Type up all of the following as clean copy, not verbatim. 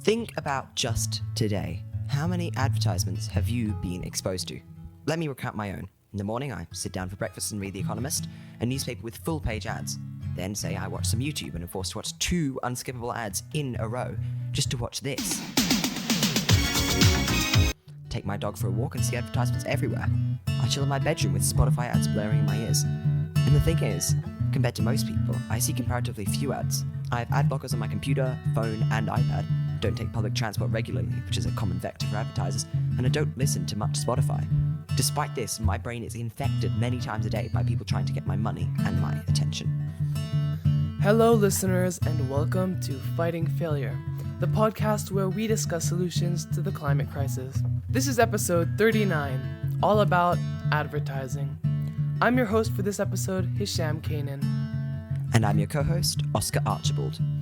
Think about just today. How many advertisements have you been exposed to? Let me recount my own. In the morning, I sit down for breakfast and read The Economist, a newspaper with full-page ads. Then, say I watch some YouTube and am forced to watch 2 unskippable ads in a row just to watch this. Take my dog for a walk and see advertisements everywhere. I chill in my bedroom with Spotify ads blaring in my ears. And the thing is, compared to most people, I see comparatively few ads. I have ad blockers on my computer, phone, and iPad. Don't take public transport regularly, which is a common vector for advertisers, and I don't listen to much Spotify. Despite this, my brain is infected many times a day by people trying to get my money and my attention. Hello, listeners, and welcome to Fighting Failure, the podcast where we discuss solutions to the climate crisis. This is episode 39, all about advertising. I'm your host for this episode, Hisham Kanaan. And I'm your co-host, 𝓌𝒶𝓉𝒸𝒽.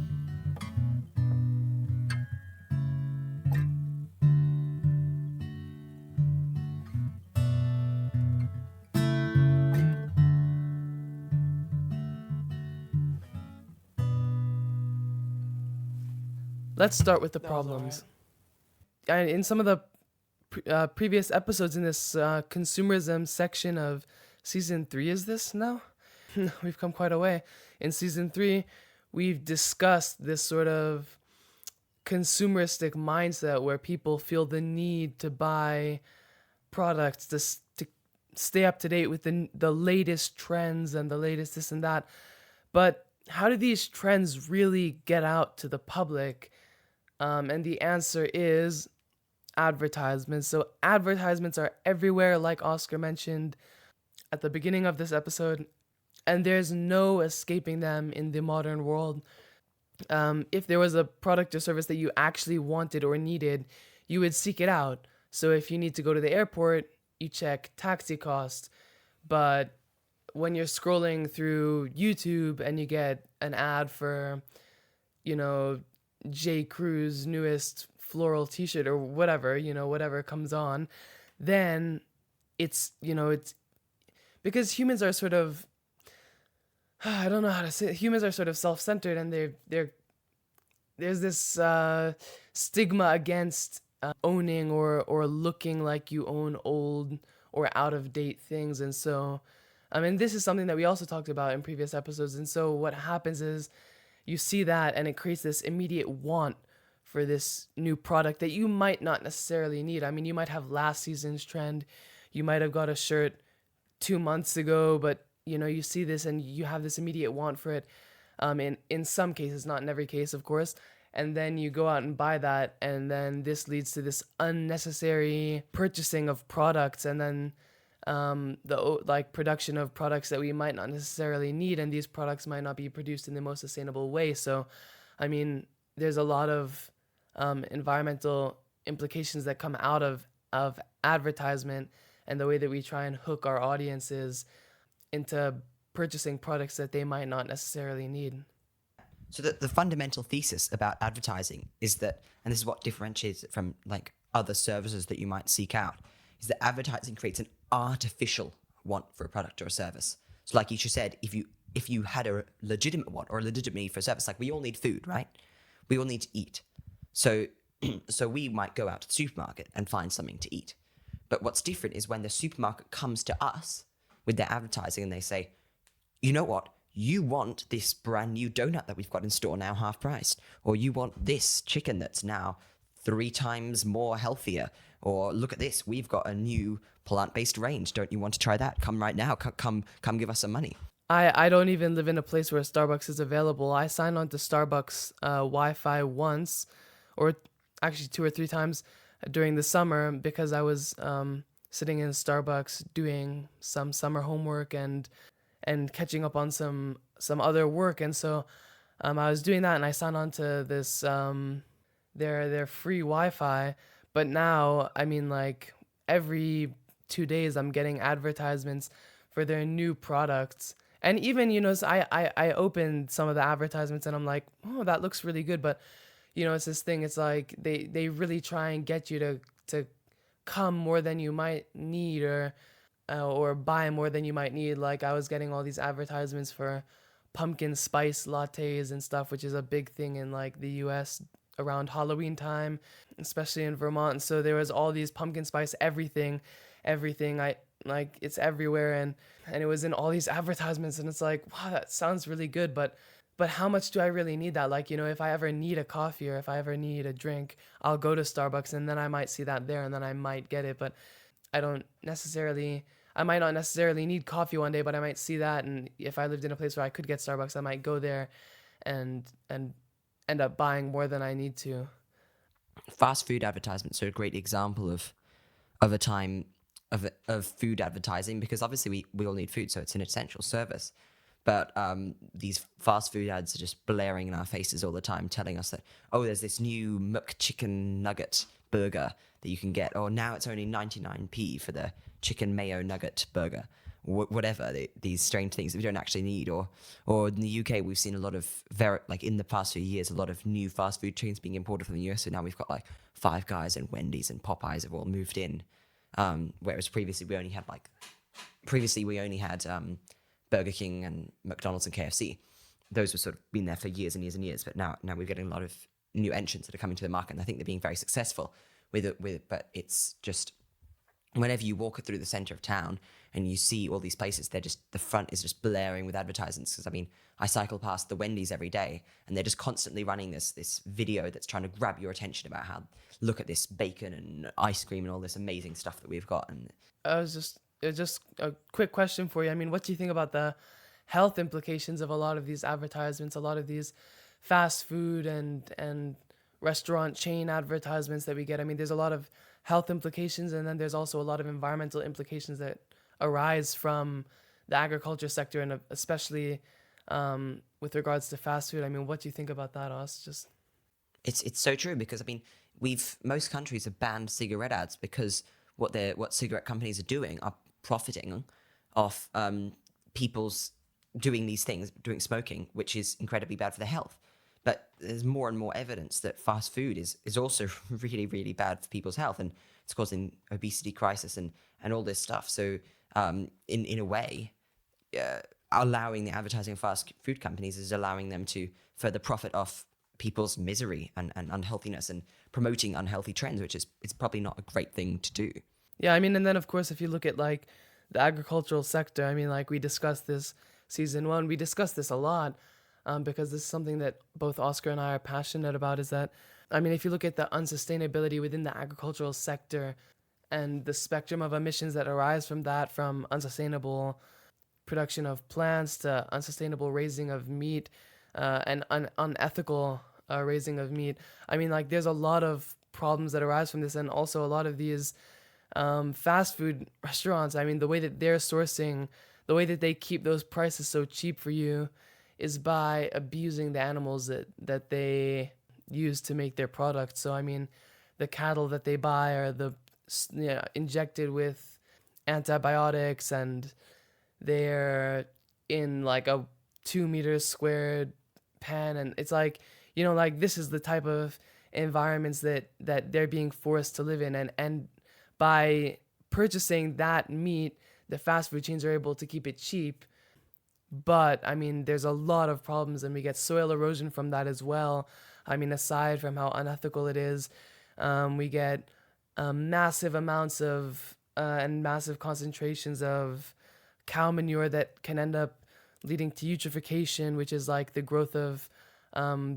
Let's start with the problems. And in some of the previous episodes in this consumerism section of season 3, is this now? We've come quite a way. In season 3, we've discussed this sort of consumeristic mindset where people feel the need to buy products to stay up to date with the latest trends and the latest this and that. But how do these trends really get out to the public? And the answer is advertisements. So advertisements are everywhere, like Oscar mentioned at the beginning of this episode, and there's no escaping them in the modern world. If there was a product or service that you actually wanted or needed, you would seek it out. So if you need to go to the airport, you check taxi costs. But when you're scrolling through YouTube and you get an ad for, J. Crew's newest floral t-shirt or whatever, whatever comes on, then it's because humans are sort of, I don't know how to say it. Humans are sort of self-centered, and there's this stigma against owning or looking like you own old or out-of-date things. And so, this is something that we also talked about in previous episodes. And so what happens is you see that, and it creates this immediate want for this new product that you might not necessarily need. You might have last season's trend. You might have got a shirt 2 months ago, but you see this and you have this immediate want for it. In some cases, not in every case, of course. And then you go out and buy that, and then this leads to this unnecessary purchasing of products, and then the production of products that we might not necessarily need, and these products might not be produced in the most sustainable way. So, there's a lot of environmental implications that come out of advertisement and the way that we try and hook our audiences into purchasing products that they might not necessarily need. So the fundamental thesis about advertising is that, and this is what differentiates it from other services that you might seek out, is that advertising creates an artificial want for a product or a service. So like you just said, if you had a legitimate want or a legitimate need for a service, like we all need food, right? We all need to eat. So we might go out to the supermarket and find something to eat. But what's different is when the supermarket comes to us with their advertising and they say, you know what? You want this brand new donut that we've got in store now half priced, or you want this chicken that's now 3 times more healthier, or look at this, we've got a new plant-based range. Don't you want to try that? Come right now. Come give us some money. I don't even live in a place where Starbucks is available. I signed on to Starbucks Wi-Fi once, or actually 2 or 3 times during the summer, because I was sitting in Starbucks doing some summer homework and catching up on some other work. And so I was doing that, and I signed on to this their free Wi-Fi. But now, every 2 days I'm getting advertisements for their new products. And even, I opened some of the advertisements and I'm like, oh, that looks really good. But, it's this thing, it's like they really try and get you to come more than you might need, or buy more than you might need. Like I was getting all these advertisements for pumpkin spice lattes and stuff, which is a big thing in the US around Halloween time, especially in Vermont. And so there was all these pumpkin spice everything. I like it's everywhere, and it was in all these advertisements, and it's like, wow, that sounds really good, but how much do I really need that? Like, if I ever need a coffee or if I ever need a drink, I'll go to Starbucks and then I might see that there and then I might get it. But I might not necessarily need coffee one day, but I might see that. And if I lived in a place where I could get Starbucks, I might go there and end up buying more than I need to. Fast food advertisements are a great example of a time of food advertising, because obviously we all need food, so it's an essential service. But these fast food ads are just blaring in our faces all the time, telling us that, oh, there's this new McChicken nugget burger that you can get, or now it's only 99p for the chicken mayo nugget burger, whatever, these strange things that we don't actually need. Or in the UK, we've seen a lot of, in the past few years, a lot of new fast food chains being imported from the US. So now we've got like Five Guys and Wendy's and Popeyes have all moved in. Whereas previously we only had Burger King and McDonald's and KFC. Those were sort of been there for years and years and years, but now we're getting a lot of new entrants that are coming to the market, and I think they're being very successful with it. But it's just, whenever you walk through the center of town and you see all these places, the front is just blaring with advertisements. Because I cycle past the Wendy's every day, and they're just constantly running this video that's trying to grab your attention about how, look at this bacon and ice cream and all this amazing stuff that we've got. And Just a quick question for you. I mean, what do you think about the health implications of a lot of these advertisements, a lot of these fast food and restaurant chain advertisements that we get? I mean, there's a lot of health implications, and then there's also a lot of environmental implications that arise from the agriculture sector, and especially with regards to fast food. I mean, what do you think about that, Os? It's so true, because most countries have banned cigarette ads, because what cigarette companies are doing are profiting off people's doing these things, doing smoking, which is incredibly bad for their health. But there's more and more evidence that fast food is also really, really bad for people's health, and it's causing obesity crisis and all this stuff. So in a way, allowing the advertising of fast food companies is allowing them to further profit off people's misery and unhealthiness, and promoting unhealthy trends, which is it's probably not a great thing to do. Yeah, I mean, and then of course, if you look at like the agricultural sector, I mean, like we discussed this season one, we discussed this a lot because this is something that both Oscar and I are passionate about. Is that, I mean, if you look at the unsustainability within the agricultural sector and the spectrum of emissions that arise from that, from unsustainable production of plants to unsustainable raising of meat and unethical raising of meat. I mean, like there's a lot of problems that arise from this, and also a lot of these fast food restaurants. I mean, the way that they're sourcing, the way that they keep those prices so cheap for you is by abusing the animals that they use to make their products. So, I mean, the cattle that they buy are injected with antibiotics, and they're in like a 2 meters squared pen, and it's like, like this is the type of environments that they're being forced to live in, and by purchasing that meat, the fast food chains are able to keep it cheap. But I mean, there's a lot of problems, and we get soil erosion from that as well. I mean, aside from how unethical it is, we get massive amounts of and massive concentrations of cow manure that can end up leading to eutrophication, which is like the growth of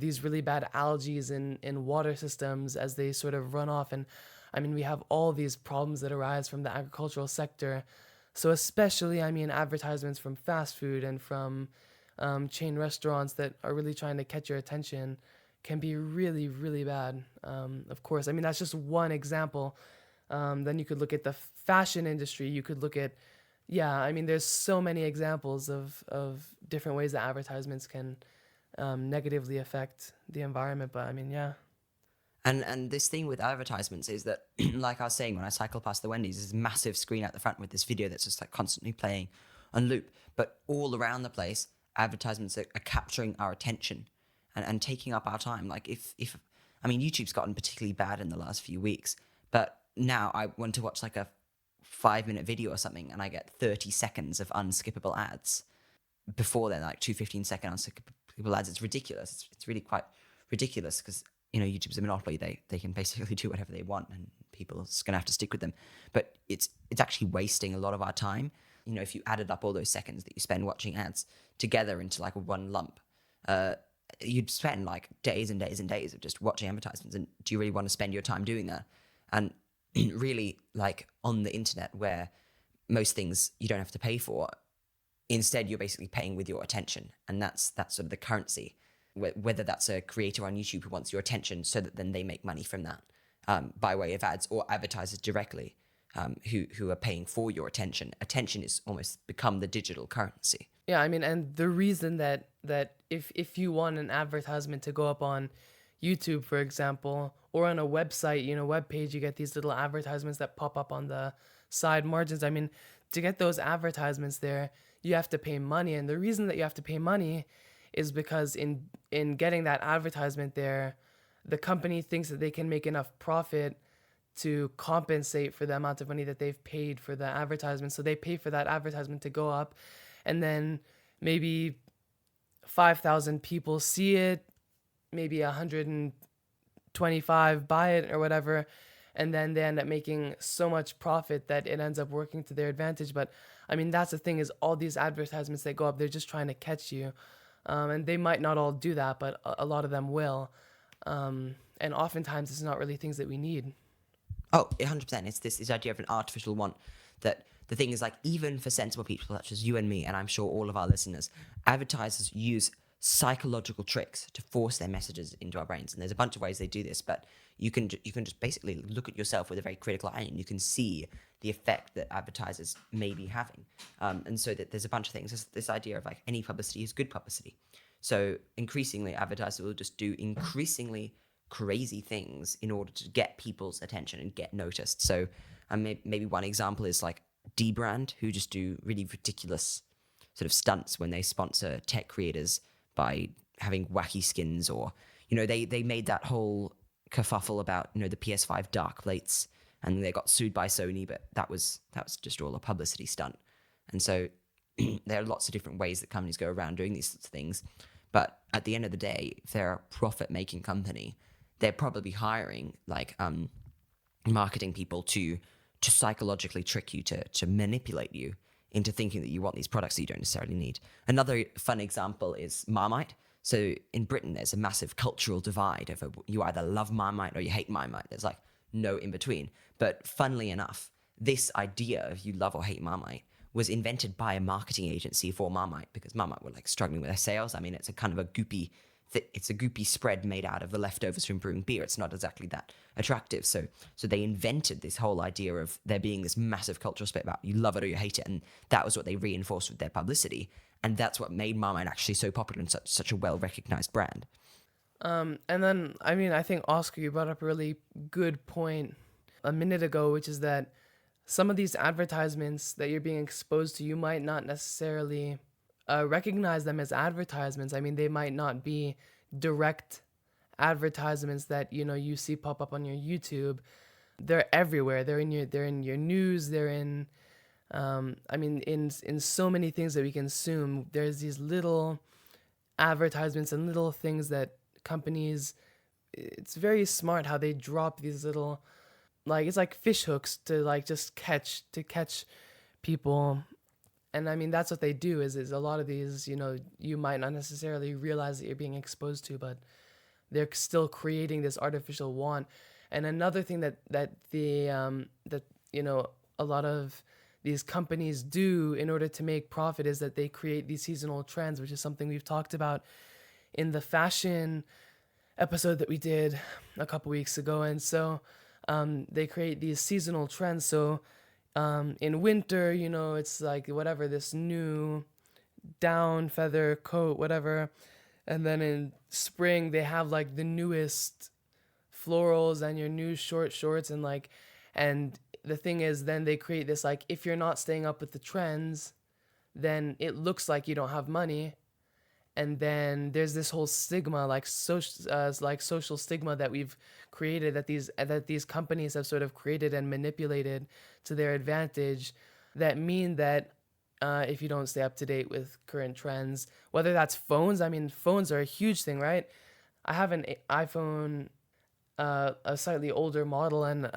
these really bad algae in water systems as they sort of run off. And I mean, we have all these problems that arise from the agricultural sector. So especially, I mean, advertisements from fast food and from chain restaurants that are really trying to catch your attention can be really, really bad. Of course, I mean, that's just one example. Then you could look at the fashion industry. You could look at, I mean, there's so many examples of different ways that advertisements can negatively affect the environment. But I mean, yeah. And this thing with advertisements is that, like I was saying, when I cycle past the Wendy's, there's a massive screen at the front with this video that's just like constantly playing on loop. But all around the place, advertisements are capturing our attention and taking up our time. Like if I mean, YouTube's gotten particularly bad in the last few weeks, but now I want to watch like a 5-minute video or something, and I get 30 seconds of unskippable ads. Before then, like 2 15-second unskippable ads. It's ridiculous. It's really quite ridiculous, because YouTube's a monopoly. They can basically do whatever they want, and people are just gonna have to stick with them. But it's actually wasting a lot of our time. If you added up all those seconds that you spend watching ads together into like one lump, you'd spend like days and days and days of just watching advertisements. And do you really want to spend your time doing that? And really, like on the internet, where most things you don't have to pay for, instead you're basically paying with your attention, and that's sort of the currency. Whether that's a creator on YouTube who wants your attention, so that then they make money from that by way of ads, or advertisers directly who are paying for your attention. Attention is almost become the digital currency. Yeah, I mean, and the reason that if you want an advertisement to go up on YouTube, for example, or on a website, web page, you get these little advertisements that pop up on the side margins. I mean, to get those advertisements there, you have to pay money. And the reason that you have to pay money is because in getting that advertisement there, the company thinks that they can make enough profit to compensate for the amount of money that they've paid for the advertisement. So they pay for that advertisement to go up, and then maybe 5,000 people see it, maybe 125 buy it or whatever, and then they end up making so much profit that it ends up working to their advantage. But I mean, that's the thing, is all these advertisements that go up, they're just trying to catch you. And they might not all do that, but a lot of them will. And oftentimes it's not really things that we need. Oh, 100%. It's this idea of an artificial want, that the thing is, like, even for sensible people such as you and me, and I'm sure all of our listeners, advertisers use psychological tricks to force their messages into our brains. And there's a bunch of ways they do this, but you can just basically look at yourself with a very critical eye, and you can see the effect that advertisers may be having. And so that there's a bunch of things. There's this idea of like any publicity is good publicity. So increasingly, advertisers will just do increasingly crazy things in order to get people's attention and get noticed. So maybe one example is like Dbrand, who just do really ridiculous sort of stunts when they sponsor tech creators by having wacky skins, or they made that whole kerfuffle about the PS5 dark plates, and they got sued by Sony, but that was just all a publicity stunt. And so there are lots of different ways that companies go around doing these sorts of things. But at the end of the day, if they're a profit-making company, they're probably hiring like marketing people to psychologically trick you, to manipulate you into thinking that you want these products that you don't necessarily need. Another fun example is Marmite. So in Britain, there's a massive cultural divide of you either love Marmite or you hate Marmite. There's like no in between. But funnily enough, this idea of you love or hate Marmite was invented by a marketing agency for Marmite, because Marmite were like struggling with their sales. I mean, it's a kind of a goopy spread made out of the leftovers from brewing beer. It's not exactly that attractive. So they invented this whole idea of there being this massive cultural split about you love it or you hate it. And that was what they reinforced with their publicity. And that's what made Marmite actually so popular and such a well-recognized brand. And then, I mean, I think, Oscar, you brought up a really good point a minute ago, which is that some of these advertisements that you're being exposed to, you might not necessarily recognize them as advertisements. I mean, they might not be direct advertisements that you see pop up on your YouTube. They're everywhere. They're in your news. They're in in so many things that we consume. There's these little advertisements and little things that companies, it's very smart how they drop these little, like, it's like fish hooks to like just catch people. And I mean, that's what they do is a lot of these, you might not necessarily realize that you're being exposed to, but they're still creating this artificial want. And another thing that a lot of these companies do in order to make profit is that they create these seasonal trends, which is something we've talked about in the fashion episode that we did a couple weeks ago. And so they create these seasonal trends. So in winter, it's like whatever, this new down feather coat, whatever. And then in spring, they have like the newest florals and your new short shorts. And the thing is, then they create this, like, if you're not staying up with the trends, then it looks like you don't have money. And then there's this whole stigma, like social stigma that we've created, that these companies have sort of created and manipulated to their advantage, that mean that if you don't stay up to date with current trends, whether that's phones. I mean, phones are a huge thing, right? I have an iPhone a slightly older model, and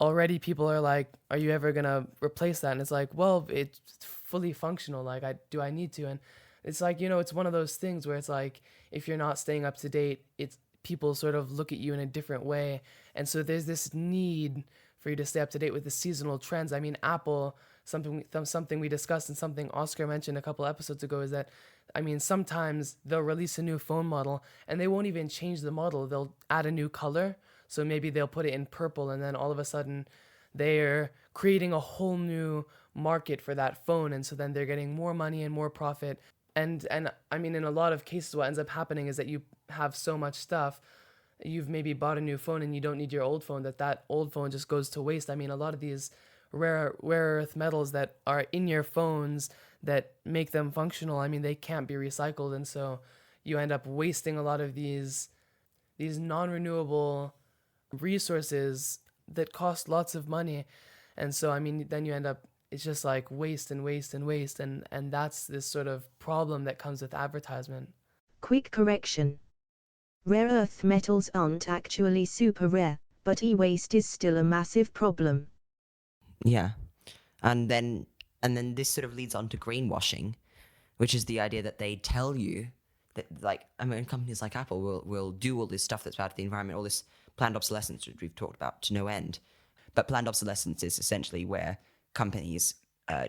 already people are like, are you ever gonna replace that? And it's like, well, it's fully functional. Like, I need to? And it's like, it's one of those things where it's like, if you're not staying up to date, it's people sort of look at you in a different way. And so there's this need for you to stay up to date with the seasonal trends. I mean, Apple, something we discussed and something Oscar mentioned a couple episodes ago is that, I mean, sometimes they'll release a new phone model and they won't even change the model. They'll add a new color. So maybe they'll put it in purple, and then all of a sudden they're creating a whole new market for that phone. And so then they're getting more money and more profit. And I mean, in a lot of cases, what ends up happening is that you have so much stuff. You've maybe bought a new phone and you don't need your old phone, that old phone just goes to waste. I mean, a lot of these rare earth metals that are in your phones that make them functional, I mean, they can't be recycled. And so you end up wasting a lot of these non-renewable resources that cost lots of money. And so, I mean, then you end up, it's just like waste and waste and waste. And that's this sort of problem that comes with advertisement. Quick correction. Rare earth metals aren't actually super rare, but e-waste is still a massive problem. Yeah. And then this sort of leads on to greenwashing, which is the idea that they tell you that, like, I mean, companies like Apple will do all this stuff that's bad for the environment, all this planned obsolescence, which we've talked about to no end. But planned obsolescence is essentially where companies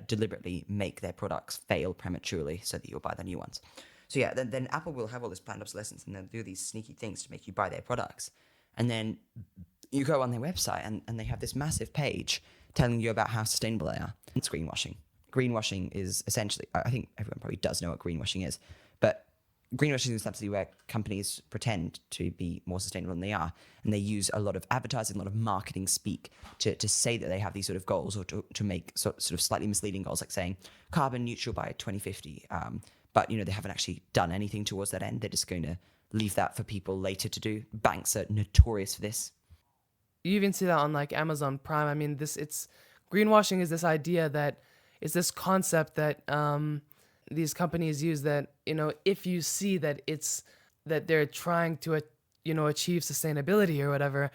deliberately make their products fail prematurely so that you'll buy the new ones. So yeah, then Apple will have all this planned obsolescence, and they'll do these sneaky things to make you buy their products. And then you go on their website and they have this massive page telling you about how sustainable they are. It's greenwashing. Greenwashing is essentially, I think everyone probably does know what greenwashing is, but greenwashing is absolutely where companies pretend to be more sustainable than they are, and they use a lot of advertising, a lot of marketing speak to say that they have these sort of goals, or to make sort of slightly misleading goals, like saying carbon neutral by 2050. But they haven't actually done anything towards that end. They're just going to leave that for people later to do. Banks are notorious for this. You even see that on like Amazon Prime. I mean, it's greenwashing is this idea that it's this concept that these companies use, that if you see that that they're trying to achieve sustainability or whatever,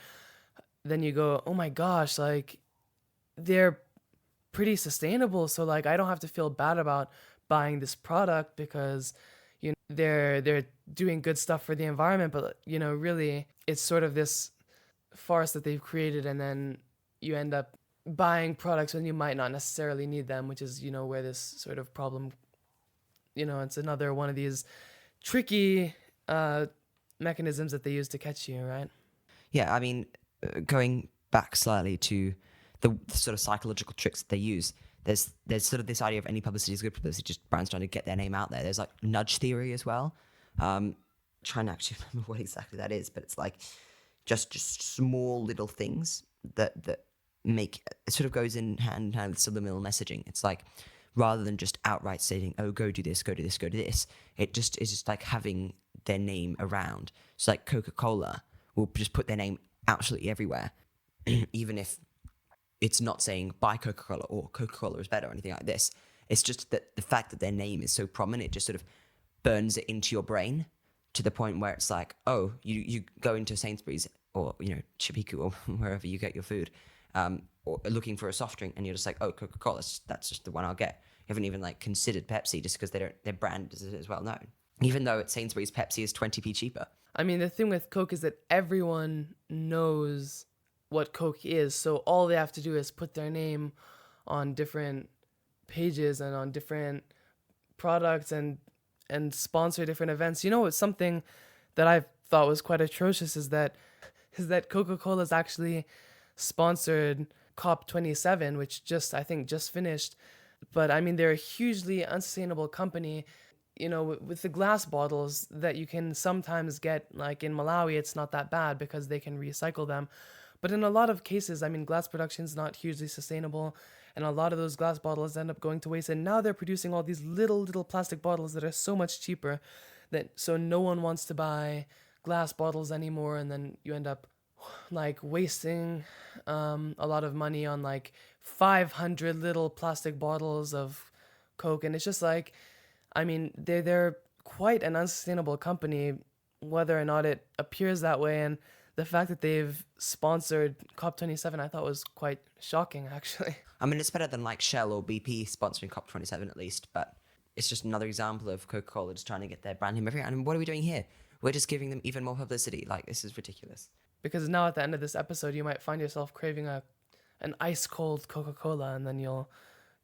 then you go, oh my gosh, like they're pretty sustainable, so like I don't have to feel bad about buying this product because they're doing good stuff for the environment. But really it's sort of this farce that they've created, and then you end up buying products when you might not necessarily need them, which is where this sort of problem, it's another one of these tricky mechanisms that they use to catch you, right? Yeah, I mean, going back slightly to the sort of psychological tricks that they use, there's sort of this idea of any publicity is good publicity, just brands trying to get their name out there. There's like nudge theory as well. Trying to actually remember what exactly that is, but it's like just small little things that make, it sort of goes in hand in hand with subliminal messaging. It's like, rather than just outright stating, oh, go do this, go do this, go do this, it just is just like having their name around. So like Coca-Cola will just put their name absolutely everywhere, even if it's not saying buy Coca-Cola or Coca-Cola is better or anything like this. It's just that the fact that their name is so prominent, it just sort of burns it into your brain to the point where it's like, oh, you go into Sainsbury's or Chipiku or wherever you get your food, or looking for a soft drink, and you're just like, oh, Coca-Cola, that's just the one I'll get. You haven't even like considered Pepsi, just because their brand is as well known. Even though at Sainsbury's, Pepsi is 20p cheaper. I mean, the thing with Coke is that everyone knows what Coke is, so all they have to do is put their name on different pages and on different products and sponsor different events. It's something that I thought was quite atrocious is that Coca-Cola's actually sponsored COP27, which I think just finished. But I mean, they're a hugely unsustainable company. With the glass bottles that you can sometimes get, like in Malawi, it's not that bad because they can recycle them. But in a lot of cases, I mean, glass production is not hugely sustainable, and a lot of those glass bottles end up going to waste. And now they're producing all these little plastic bottles that are so much cheaper so no one wants to buy glass bottles anymore. And then you end up like wasting a lot of money on like 500 little plastic bottles of Coke. And it's just like, I mean, they're quite an unsustainable company, whether or not it appears that way. And the fact that they've sponsored COP27, I thought was quite shocking, actually. I mean, it's better than like Shell or BP sponsoring COP27 at least, but it's just another example of Coca-Cola just trying to get their brand name everywhere. And what are we doing here? We're just giving them even more publicity. Like, this is ridiculous. Because now at the end of this episode, you might find yourself craving an ice cold Coca-Cola, and then you'll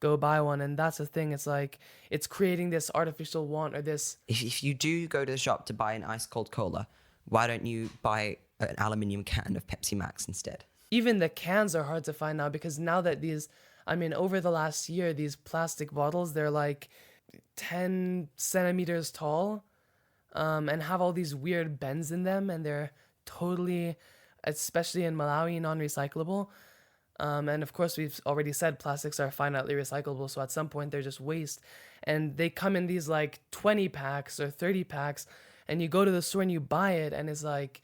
go buy one. And that's the thing. It's like, it's creating this artificial want, or this. If you do go to the shop to buy an ice cold cola, why don't you buy an aluminium can of Pepsi Max instead? Even the cans are hard to find now, because now that over the last year, these plastic bottles, they're like 10 centimeters tall, and have all these weird bends in them, and they're totally, especially in Malawi, non-recyclable. And of course, we've already said plastics are finitely recyclable, so at some point they're just waste. And they come in these like 20 packs or 30 packs, and you go to the store and you buy it, and it's like,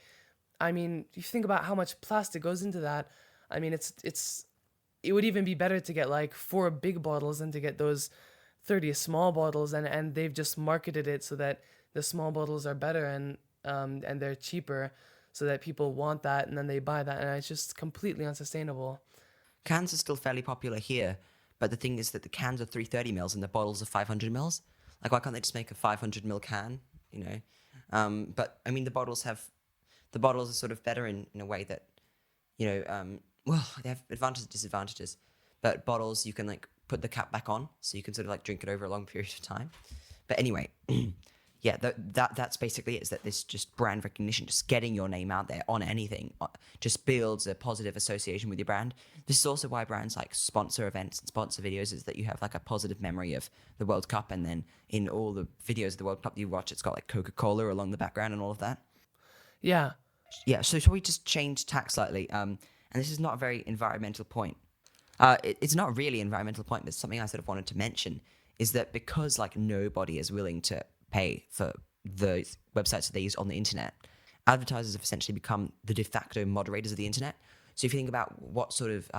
I mean, you think about how much plastic goes into that. I mean, it would even be better to get like 4 big bottles than to get those 30 small bottles, and they've just marketed it so that the small bottles are better, and they're cheaper, so that people want that, and then they buy that, and it's just completely unsustainable. Cans are still fairly popular here, but the thing is that the cans are 330 mils and the bottles are 500 mils. Like, why can't they just make a 500 mil can, you know? But, I mean, the bottles are sort of better in a way that, you know, well, they have advantages and disadvantages. But bottles, you can, like, put the cap back on, so you can sort of, like, drink it over a long period of time. But anyway, yeah, that's basically it, is that this just brand recognition, just getting your name out there on anything, just builds a positive association with your brand. This is also why brands like sponsor events and sponsor videos, is that you have like a positive memory of the World Cup, and then in all the videos of the World Cup you watch, it's got like Coca-Cola along the background and all of that. Yeah. Yeah, so shall we just change tack slightly? And this is not a very environmental point. It's not really an environmental point, but it's something I sort of wanted to mention, is that because like nobody is willing to pay for the websites that they use on the internet, advertisers have essentially become the de facto moderators of the internet. So if you think about what sort of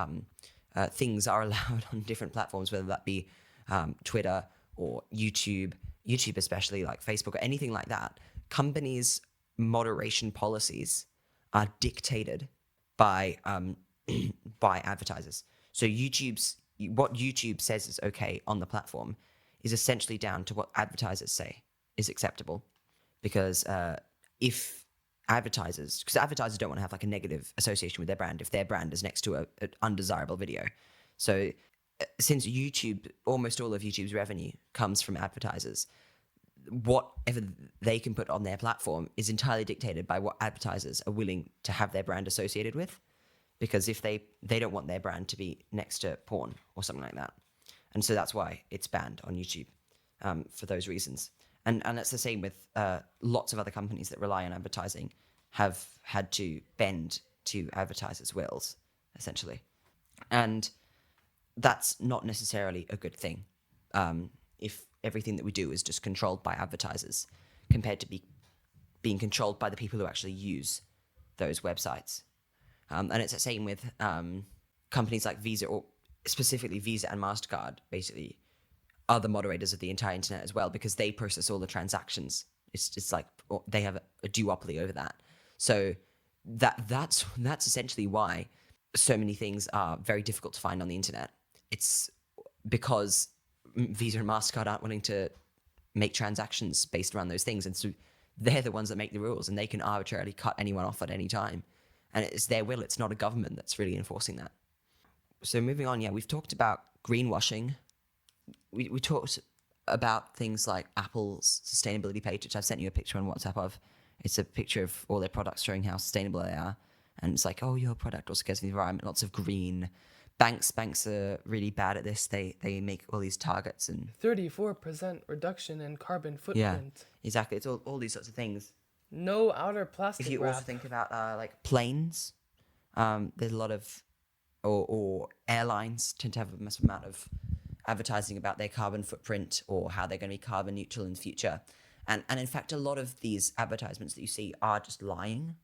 things are allowed on different platforms, whether that be Twitter or YouTube especially, like Facebook or anything like that, companies' moderation policies are dictated by by advertisers. So what YouTube says is okay on the platform is essentially down to what advertisers say is acceptable. Because because advertisers don't want to have like a negative association with their brand if their brand is next to an undesirable video. So since almost all of YouTube's revenue comes from advertisers, whatever they can put on their platform is entirely dictated by what advertisers are willing to have their brand associated with. Because if they don't want their brand to be next to porn or something like that. And so that's why it's banned on YouTube, for those reasons. And it's the same with lots of other companies that rely on advertising have had to bend to advertisers' wills, essentially. And that's not necessarily a good thing, if everything that we do is just controlled by advertisers compared to being controlled by the people who actually use those websites. And it's the same with companies like Visa, or specifically Visa and MasterCard, basically are the moderators of the entire internet as well, because they process all the transactions. It's like they have a duopoly over that. So that's essentially why so many things are very difficult to find on the internet. It's because Visa and MasterCard aren't willing to make transactions based around those things. And so they're the ones that make the rules, and they can arbitrarily cut anyone off at any time. And it's their will. It's not a government that's really enforcing that. So moving on, we've talked about greenwashing. We talked about things like Apple's sustainability page, which I've sent you a picture on WhatsApp of. It's a picture of all their products showing how sustainable they are. And it's like, oh, your product also cares for the environment, lots of green. Banks are really bad at this. They make all these targets and 34% reduction in carbon footprint. Yeah, exactly. It's all these sorts of things. No outer plastic If you wrap. also think about like planes, there's a lot of, or airlines tend to have a massive amount of advertising about their carbon footprint or how they're going to be carbon neutral in the future. And in fact, a lot of these advertisements that you see are just lying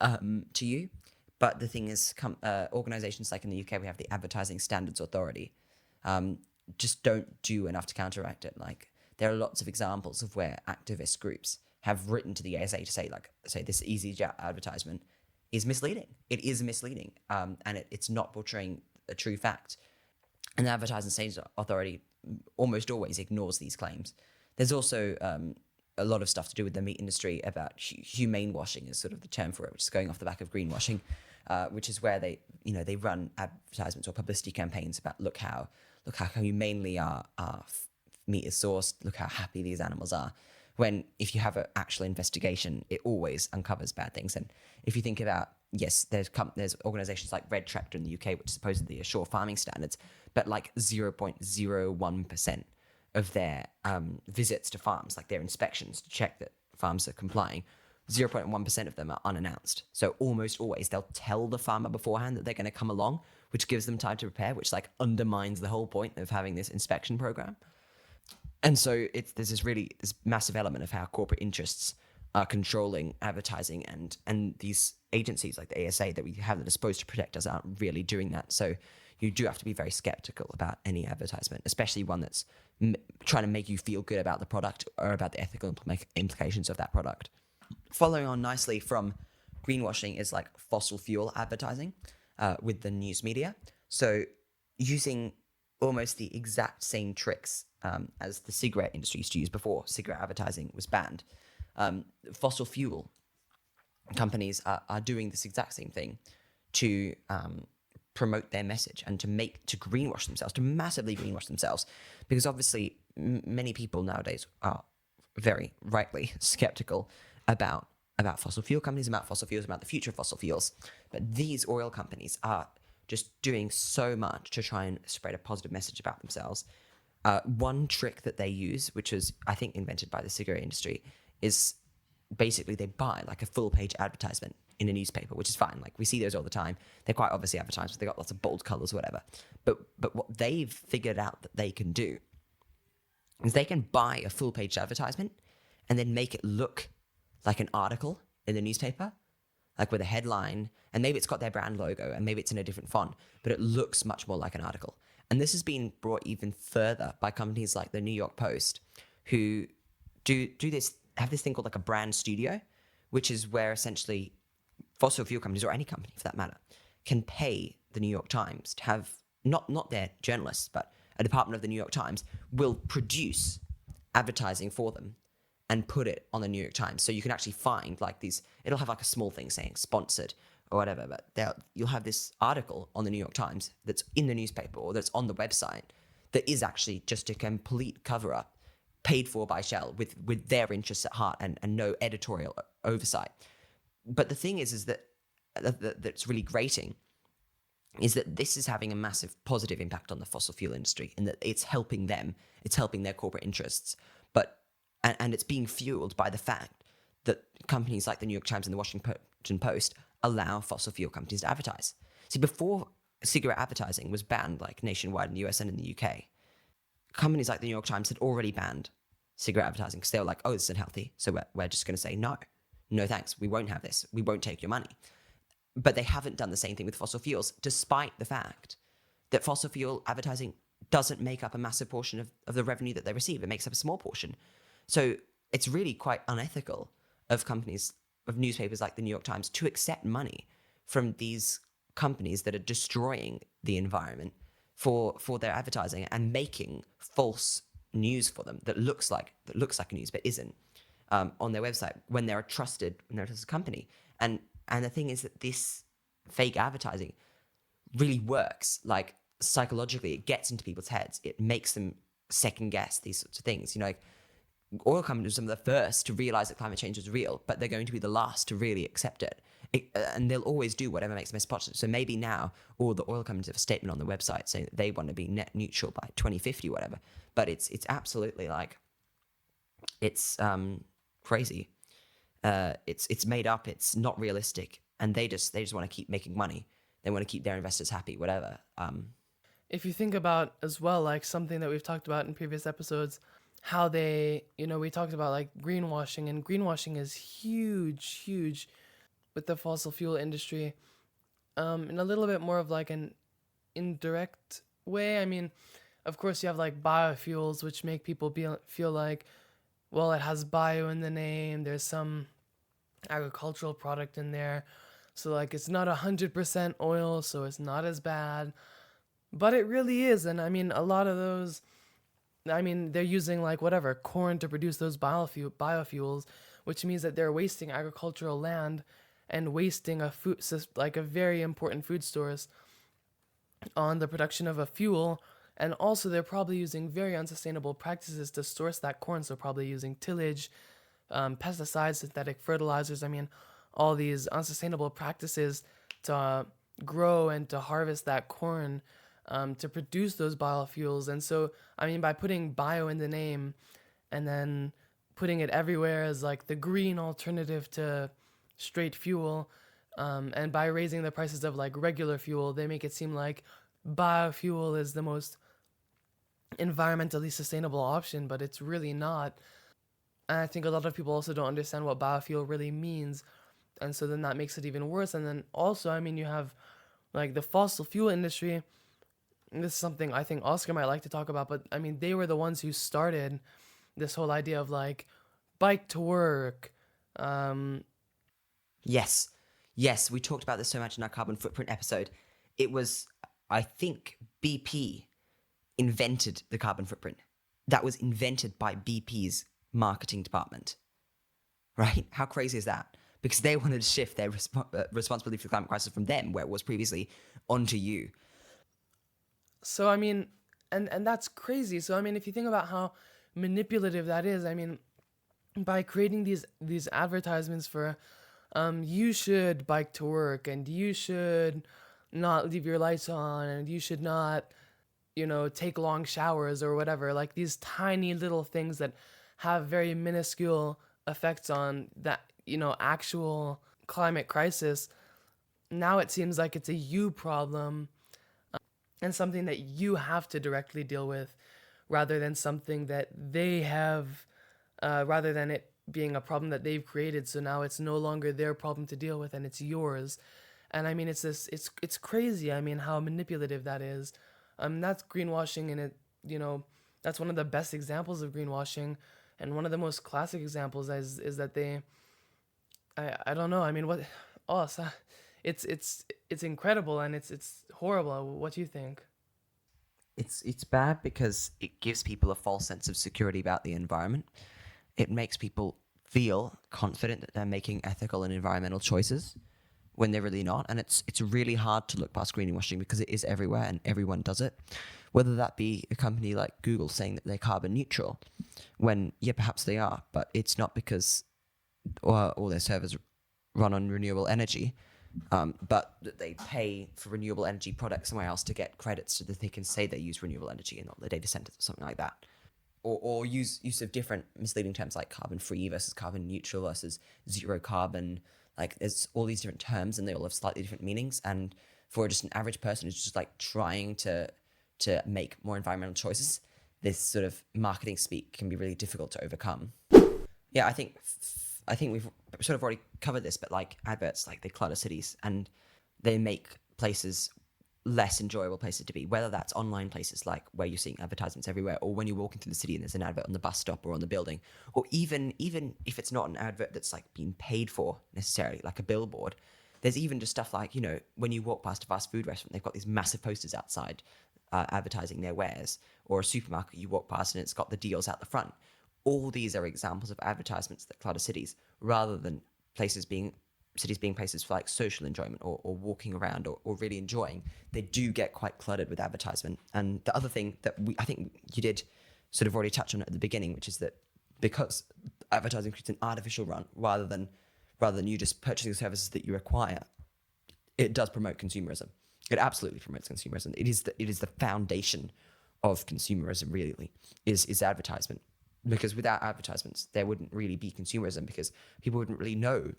to you. But the thing is, organizations like in the UK, we have the Advertising Standards Authority, just don't do enough to counteract it. Like, there are lots of examples of where activist groups have written to the ASA to say, this EasyJet advertisement is misleading. It is misleading, and it's not portraying a true fact. And the Advertising Standards Authority almost always ignores these claims. There's also a lot of stuff to do with the meat industry about humane washing is sort of the term for it, which is going off the back of greenwashing, which is where they run advertisements or publicity campaigns about look how humanely our meat is sourced, look how happy these animals are. When if you have an actual investigation, it always uncovers bad things. And if you think about, yes, there's organizations like Red Tractor in the UK, which supposedly assure farming standards, but like 0.01% of their visits to farms, like their inspections to check that farms are complying, 0.1% of them are unannounced. So almost always they'll tell the farmer beforehand that they're going to come along, which gives them time to prepare, which like undermines the whole point of having this inspection program. And so there's this massive element of how corporate interests are controlling advertising, and these agencies like the ASA that we have that are supposed to protect us aren't really doing that. So you do have to be very skeptical about any advertisement, especially one that's trying to make you feel good about the product or about the ethical implications of that product. Following on nicely from greenwashing is like fossil fuel advertising with the news media. So using almost the exact same tricks as the cigarette industry used to use before cigarette advertising was banned. Fossil fuel companies are doing this exact same thing to promote their message and to greenwash themselves, to massively greenwash themselves, because obviously many people nowadays are very rightly skeptical about fossil fuel companies, about fossil fuels, about the future of fossil fuels. But these oil companies are just doing so much to try and spread a positive message about themselves. One trick that they use, which was, I think, invented by the cigarette industry, is basically they buy like a full-page advertisement in a newspaper, which is fine. Like we see those all the time. They're quite obviously advertisements. They got lots of bold colors, whatever. But what they've figured out that they can do is they can buy a full-page advertisement and then make it look like an article in the newspaper, like with a headline, and maybe it's got their brand logo and maybe it's in a different font, but it looks much more like an article. And this has been brought even further by companies like the New York Post, who have this thing called like a brand studio, which is where essentially fossil fuel companies, or any company for that matter, can pay the New York Times to have, not their journalists, but a department of the New York Times will produce advertising for them and put it on the New York Times. So you can actually find like these, it'll have like a small thing saying sponsored or whatever, but you'll have this article on the New York Times that's in the newspaper or that's on the website that is actually just a complete cover-up paid for by Shell with their interests at heart and no editorial oversight. But the thing is that that's really grating is that this is having a massive positive impact on the fossil fuel industry, and that it's helping them, it's helping their corporate interests. And it's being fueled by the fact that companies like the New York Times and the Washington Post allow fossil fuel companies to advertise. See, before cigarette advertising was banned like nationwide in the US and in the UK, companies like the New York Times had already banned cigarette advertising because they were like, oh, this is unhealthy. So we're just going to say, no thanks. We won't have this. We won't take your money. But they haven't done the same thing with fossil fuels, despite the fact that fossil fuel advertising doesn't make up a massive portion of the revenue that they receive. It makes up a small portion. So it's really quite unethical of companies, of newspapers like the New York Times, to accept money from these companies that are destroying the environment for their advertising and making false news for them that looks like a news but isn't, on their website when they're a trusted company. And the thing is that this fake advertising really works. Like psychologically, it gets into people's heads. It makes them second guess these sorts of things. You know, like oil companies are some of the first to realize that climate change is real, but they're going to be the last to really accept it. And they'll always do whatever makes them most positive. So maybe now all the oil companies have a statement on the website saying that they want to be net neutral by 2050, whatever. But it's absolutely like, it's crazy. It's made up. It's not realistic, and they just want to keep making money. They want to keep their investors happy, whatever. If you think about as well, like something that we've talked about in previous episodes, how they, we talked about like greenwashing, and greenwashing is huge with the fossil fuel industry, in a little bit more of like an indirect way. I mean, of course you have like biofuels, which make people feel like, well, it has bio in the name, there's some agricultural product in there, So like it's not 100% oil, so it's not as bad, but it really is. And I mean, a lot of those, I mean, they're using like whatever corn to produce those biofuels, which means that they're wasting agricultural land and wasting a food like a very important food source on the production of a fuel. And also they're probably using very unsustainable practices to source that corn, so probably using tillage, pesticides, synthetic fertilizers. I mean, all these unsustainable practices to grow and to harvest that corn, to produce those biofuels. And so, I mean, by putting bio in the name and then putting it everywhere as like the green alternative to straight fuel, and by raising the prices of like regular fuel, they make it seem like biofuel is the most environmentally sustainable option, but it's really not. And I think a lot of people also don't understand what biofuel really means. And so then that makes it even worse. And then also, I mean, you have like the fossil fuel industry. And this is something I think Oscar might like to talk about, but I mean, they were the ones who started this whole idea of like bike to work. Yes. Yes, we talked about this so much in our carbon footprint episode. It was, I think, BP invented the carbon footprint. That was invented by BP's marketing department. Right? How crazy is that? Because they wanted to shift their responsibility for the climate crisis from them, where it was previously, onto you. So, I mean, and that's crazy. So, I mean, if you think about how manipulative that is, I mean, by creating these advertisements for you should bike to work, and you should not leave your lights on, and you should not, take long showers or whatever, like these tiny little things that have very minuscule effects on that, actual climate crisis. Now it seems like it's a you problem, and something that you have to directly deal with, rather than something that they have, rather than it being a problem that they've created. So now it's no longer their problem to deal with, and it's yours. And I mean, it's crazy. I mean, how manipulative that is. That's greenwashing, and that's one of the best examples of greenwashing, and one of the most classic examples is that I don't know. I mean, it's incredible, and it's horrible. What do you think? It's bad because it gives people a false sense of security about the environment. It makes people feel confident that they're making ethical and environmental choices when they're really not. And it's really hard to look past greenwashing because it is everywhere and everyone does it. Whether that be a company like Google saying that they're carbon neutral, when, yeah, perhaps they are, but it's not because all their servers run on renewable energy, but that they pay for renewable energy products somewhere else to get credits so that they can say they use renewable energy in all the data centers or something like that. Or use of different misleading terms like carbon free versus carbon neutral versus zero carbon. Like there's all these different terms and they all have slightly different meanings. And for just an average person who's just like trying to make more environmental choices, this sort of marketing speak can be really difficult to overcome. Yeah, I think we've sort of already covered this, but like adverts, like they clutter cities and they make places less enjoyable places to be, whether that's online places like where you're seeing advertisements everywhere, or when you're walking through the city and there's an advert on the bus stop or on the building, or even if it's not an advert that's like being paid for necessarily, like a billboard. There's even just stuff like, when you walk past a fast food restaurant, they've got these massive posters outside advertising their wares, or a supermarket you walk past and it's got the deals out the front. All these are examples of advertisements that clutter cities, rather than cities being places for like social enjoyment or walking around or really enjoying. They do get quite cluttered with advertisement. And the other thing that I think you did sort of already touch on at the beginning, which is that because advertising creates an artificial run rather than you just purchasing services that you require, it does promote consumerism. It absolutely promotes consumerism. It is the foundation of consumerism, really, is advertisement. Because without advertisements, there wouldn't really be consumerism, because people wouldn't really know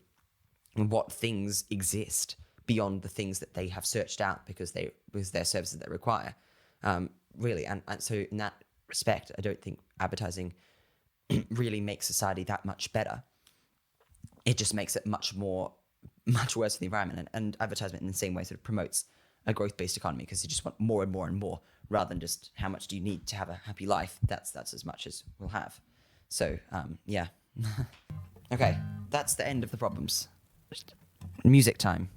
what things exist beyond the things that they have searched out because they're services that they require, really. And so in that respect, I don't think advertising really makes society that much better. It just makes it much worse for the environment. And advertisement in the same way sort of promotes a growth-based economy, because you just want more and more and more, rather than just how much do you need to have a happy life. That's as much as we'll have. So, yeah. Okay, that's the end of the problems. Music time.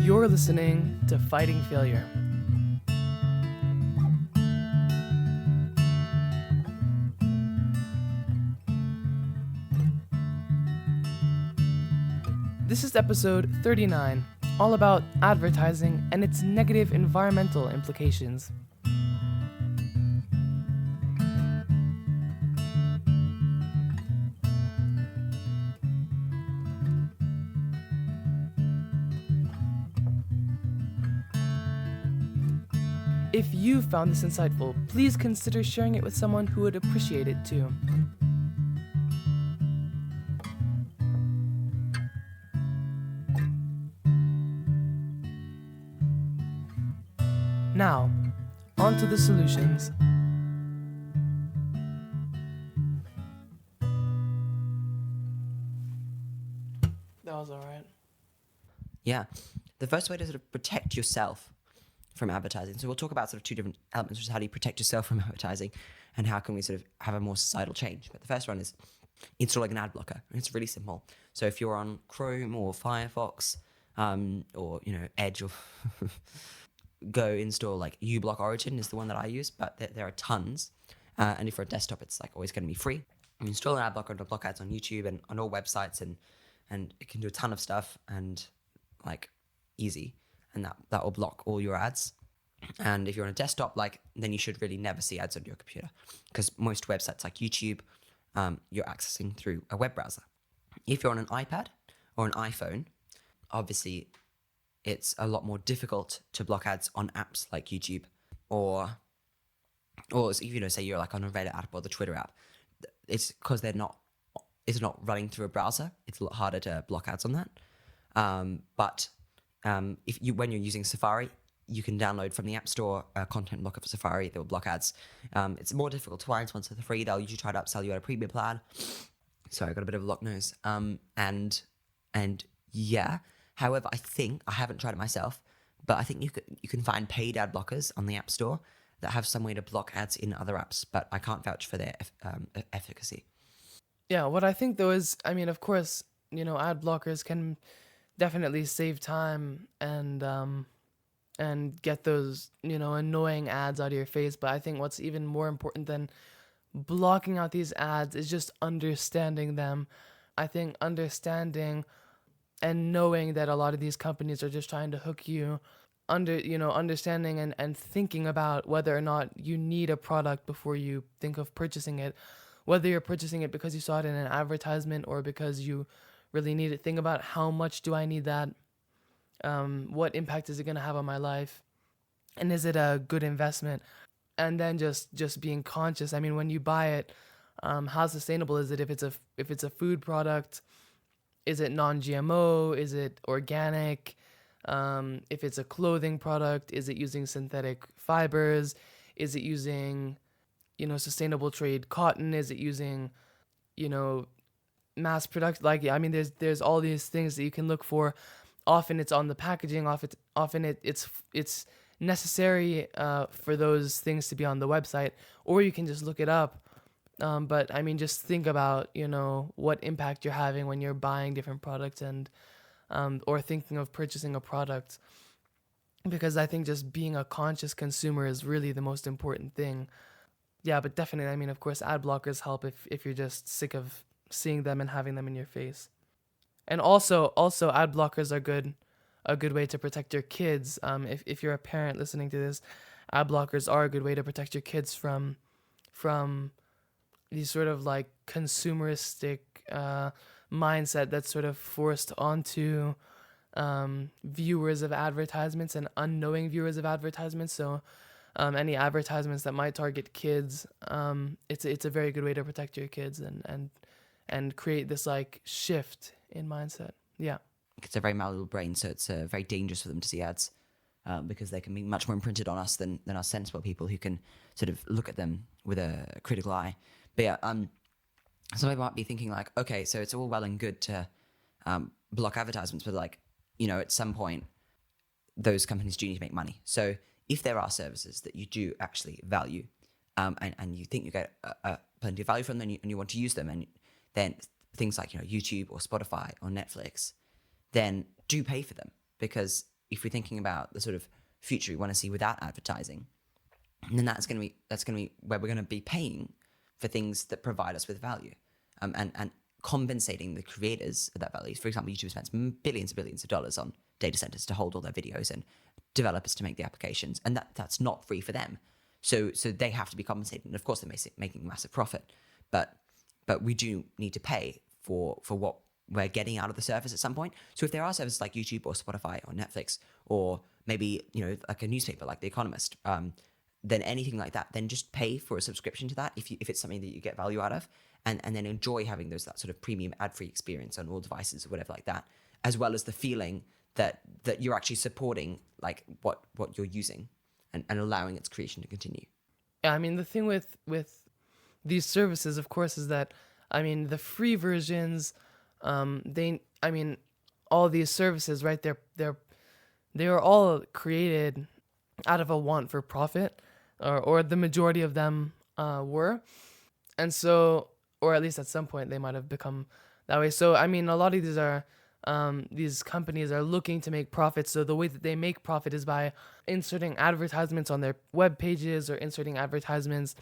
You're listening to Fighting Failure. This is episode 39, all about advertising and its negative environmental implications. If you found this insightful, please consider sharing it with someone who would appreciate it too. Now, on to the solutions. That was alright. Yeah. The first way to sort of protect yourself from advertising. So we'll talk about sort of two different elements, which is how do you protect yourself from advertising and how can we sort of have a more societal change. But the first one is installing an ad blocker. And it's really simple. So if you're on Chrome or Firefox or, Edge or go install like uBlock Origin is the one that I use, but there are tons. And if you're a desktop, it's like always going to be free. You install an ad blocker to block ads on YouTube and on all websites and it can do a ton of stuff and like easy. And that will block all your ads. And if you're on a desktop, then you should really never see ads on your computer because most websites like YouTube, you're accessing through a web browser. If you're on an iPad or an iPhone, obviously it's a lot more difficult to block ads on apps like YouTube or say you're like on a Reddit app or the Twitter app. It's because it's not running through a browser. It's a lot harder to block ads on that. But when you're using Safari, you can download from the App Store a content blocker for Safari that will block ads. It's more difficult to find once they're free. They'll usually try to upsell you at a premium plan. Sorry, I got a bit of a lock nose. However, I haven't tried it myself, but I think you can find paid ad blockers on the App Store that have some way to block ads in other apps, but I can't vouch for their efficacy. Yeah, what I think though is, of course, ad blockers can definitely save time and get those, annoying ads out of your face. But I think what's even more important than blocking out these ads is just understanding them. I think understanding and knowing that a lot of these companies are just trying to hook you, understanding and thinking about whether or not you need a product before you think of purchasing it, whether you're purchasing it because you saw it in an advertisement or because you really need it. Think about how much do I need that? What impact is it going to have on my life? And is it a good investment? And then just being conscious. When you buy it, how sustainable is it? If it's a food product, is it non-GMO? Is it organic? If it's a clothing product, is it using synthetic fibers? Is it using, sustainable trade cotton? Is it using, mass production? There's all these things that you can look for. Often it's on the packaging. Often it's necessary for those things to be on the website, or you can just look it up. But just think about what impact you're having when you're buying different products and or thinking of purchasing a product, because I think just being a conscious consumer is really the most important thing. Yeah, but definitely, of course, ad blockers help if you're just sick of seeing them and having them in your face. And also ad blockers are a good way to protect your kids. If you're a parent listening to this, ad blockers are a good way to protect your kids from these sort of like consumeristic mindset that's sort of forced onto viewers of advertisements and unknowing viewers of advertisements. So any advertisements that might target kids, it's a very good way to protect your kids and create this like shift in mindset. Yeah. It's a very malleable brain, so it's very dangerous for them to see ads because they can be much more imprinted on us than us sensible people who can sort of look at them with a critical eye. But yeah, some people might be thinking like, okay, so it's all well and good to block advertisements, but at some point, those companies do need to make money. So if there are services that you do actually value and you think you get plenty of value from them and you want to use them, and then things like YouTube or Spotify or Netflix, then do pay for them, because if we're thinking about the sort of future we want to see without advertising, then that's going to be where we're going to be paying for things that provide us with value, and compensating the creators of that value. For example, YouTube spends billions and billions of dollars on data centers to hold all their videos and developers to make the applications, and that's not free for them. So they have to be compensated, and of course they're making a massive profit, but we do need to pay for what we're getting out of the service at some point. So if there are services like YouTube or Spotify or Netflix, or maybe like a newspaper like The Economist, then anything like that, then just pay for a subscription to that if it's something that you get value out of, and then enjoy having that sort of premium ad-free experience on all devices or whatever like that, as well as the feeling that you're actually supporting like what you're using and allowing its creation to continue. Yeah, I mean, the thing with these services, of course, is that, I mean, the free versions, all these services, right? They are all created out of a want for profit, or the majority of them were, and so, or at least at some point they might have become that way. So I mean, a lot of these companies are looking to make profits. So the way that they make profit is by inserting advertisements on their web pages or inserting advertisements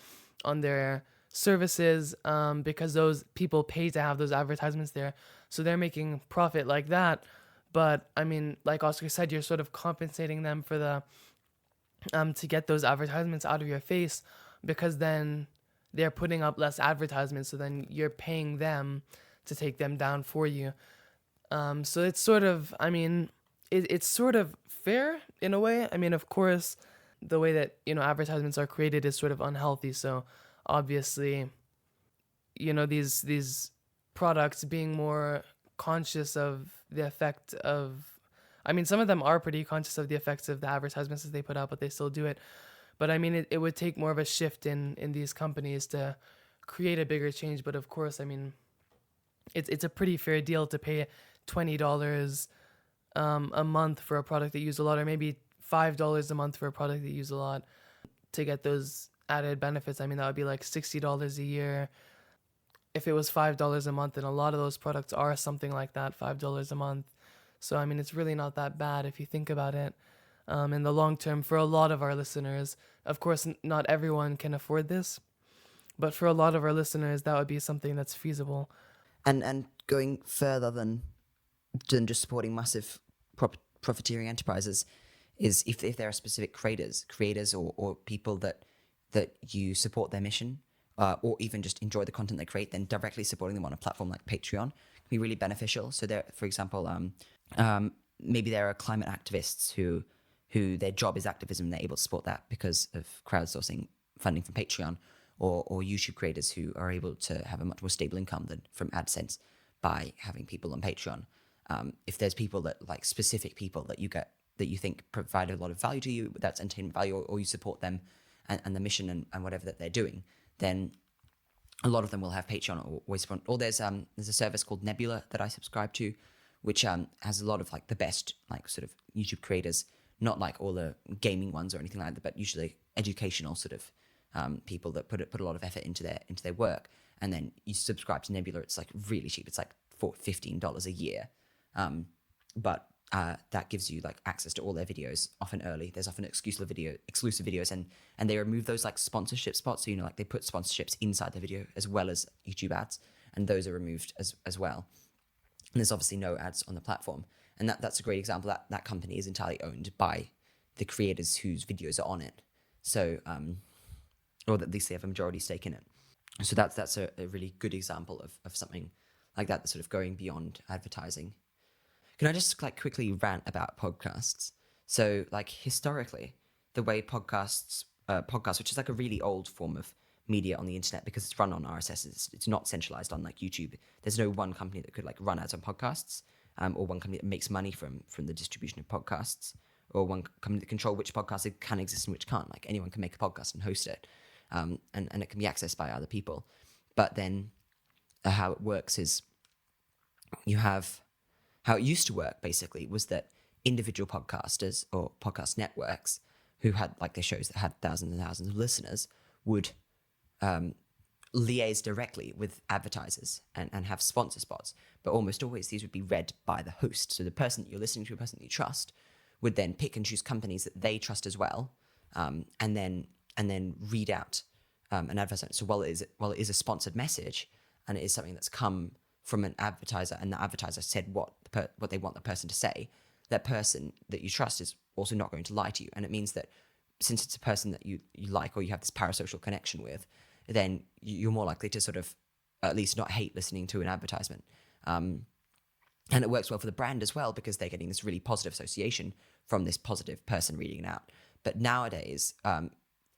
on their services, because those people pay to have those advertisements there. So they're making profit like that. But I mean, like Oscar said, you're sort of compensating them for the to get those advertisements out of your face, because then they're putting up less advertisements. So then you're paying them to take them down for you. So it's sort of, I mean, it's sort of fair in a way. I mean, of course, the way that, advertisements are created is sort of unhealthy. So obviously, these products being more conscious of the effect of, I mean, some of them are pretty conscious of the effects of the advertisements that they put out, but they still do it. But I mean, it would take more of a shift in these companies to create a bigger change. But of course, I mean, it's a pretty fair deal to pay $20 a month for a product that you use a lot, or maybe $5 a month for a product that you use a lot, to get those added benefits. I mean, that would be like $60 a year. If it was $5 a month, and a lot of those products are something like that, $5 a month. So, I mean, it's really not that bad if you think about it. In the long term, for a lot of our listeners, of course, not everyone can afford this, but for a lot of our listeners, that would be something that's feasible. And going further than just supporting massive profiteering enterprises is if there are specific creators or people that you support their mission, or even just enjoy the content they create, then directly supporting them on a platform like Patreon can be really beneficial. So there, for example, maybe there are climate activists who their job is activism, and they're able to support that because of crowdsourcing funding from Patreon, or YouTube creators who are able to have a much more stable income than from AdSense by having people on Patreon. If there's people that, like specific people that you think provide a lot of value to you, that's entertainment value, or you support them and the mission and whatever that they're doing, then a lot of them will have Patreon or there's a service called Nebula that I subscribe to, which has a lot of like the best like sort of YouTube creators, not like all the gaming ones or anything like that, but usually educational sort of people that put a lot of effort into their work. And then you subscribe to Nebula. It's like really cheap. It's like $15 a year, but that gives you like access to all their videos, often early. There's often exclusive videos, and they remove those like sponsorship spots. So like they put sponsorships inside the video as well as YouTube ads, and those are removed as well. And there's obviously no ads on the platform, and that's a great example. That company is entirely owned by the creators whose videos are on it. So, or at least they have a majority stake in it. So that's a really good example of something like that that's sort of going beyond advertising. Can I just like quickly rant about podcasts? So like historically, the way podcasts, which is like a really old form of media on the internet because it's run on RSS, it's not centralized on like YouTube. There's no one company that could like run ads on podcasts, or one company that makes money from the distribution of podcasts, or one company that control which podcasts can exist and which can't. Like anyone can make a podcast and host it, and it can be accessed by other people. But then how it works is you have, how it used to work basically was that individual podcasters or podcast networks who had like their shows that had thousands and thousands of listeners would liaise directly with advertisers and have sponsor spots. But almost always these would be read by the host. So the person that you're listening to, a person that you trust, would then pick and choose companies that they trust as well, and then read out an advertisement. So while it is a sponsored message, and it is something that's come from an advertiser, and the advertiser said what they want the person to say, that person that you trust is also not going to lie to you. And it means that since it's a person that you like, or you have this parasocial connection with, then you're more likely to sort of at least not hate listening to an advertisement. And it works well for the brand as well, because they're getting this really positive association from this positive person reading it out. But nowadays,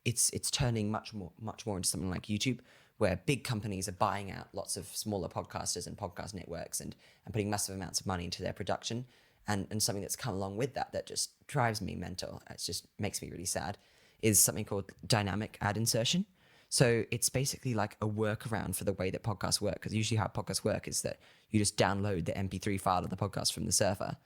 it's turning much more into something like YouTube, where big companies are buying out lots of smaller podcasters and podcast networks and putting massive amounts of money into their production. And something that's come along with that just drives me mental, it just makes me really sad, is something called dynamic ad insertion. So it's basically like a workaround for the way that podcasts work, because usually how podcasts work is that you just download the MP3 file of the podcast from the server,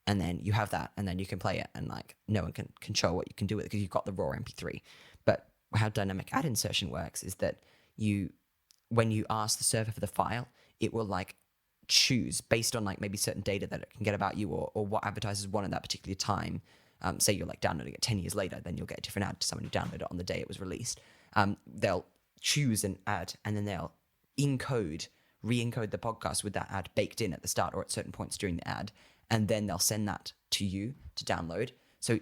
and then you have that, and then you can play it, and like no one can control what you can do with it because you've got the raw MP3. But how dynamic ad insertion works is that when you ask the server for the file, it will like choose based on like maybe certain data that it can get about you, or what advertisers want at that particular time. Say you're like downloading it 10 years later, then you'll get a different ad to someone who downloaded it on the day it was released. They'll choose an ad, and then they'll re-encode the podcast with that ad baked in at the start or at certain points during the ad, and then they'll send that to you to download. So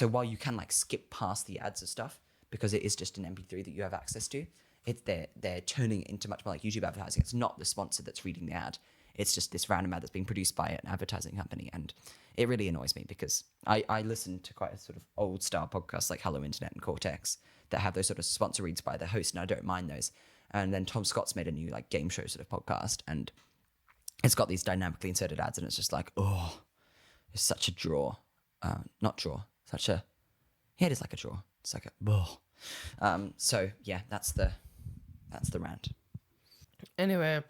while you can like skip past the ads and stuff, because it is just an MP3 that you have access to, they're turning it into much more like YouTube advertising. It's not the sponsor that's reading the ad. It's just this random ad that's being produced by an advertising company. And it really annoys me, because I listen to quite a sort of old style podcasts like Hello Internet and Cortex that have those sort of sponsor reads by the host, and I don't mind those. And then Tom Scott's made a new like game show sort of podcast, and it's got these dynamically inserted ads, and it's just like, oh, it's such a draw. It is like a draw. It's like so yeah, that's the rant. Anyway,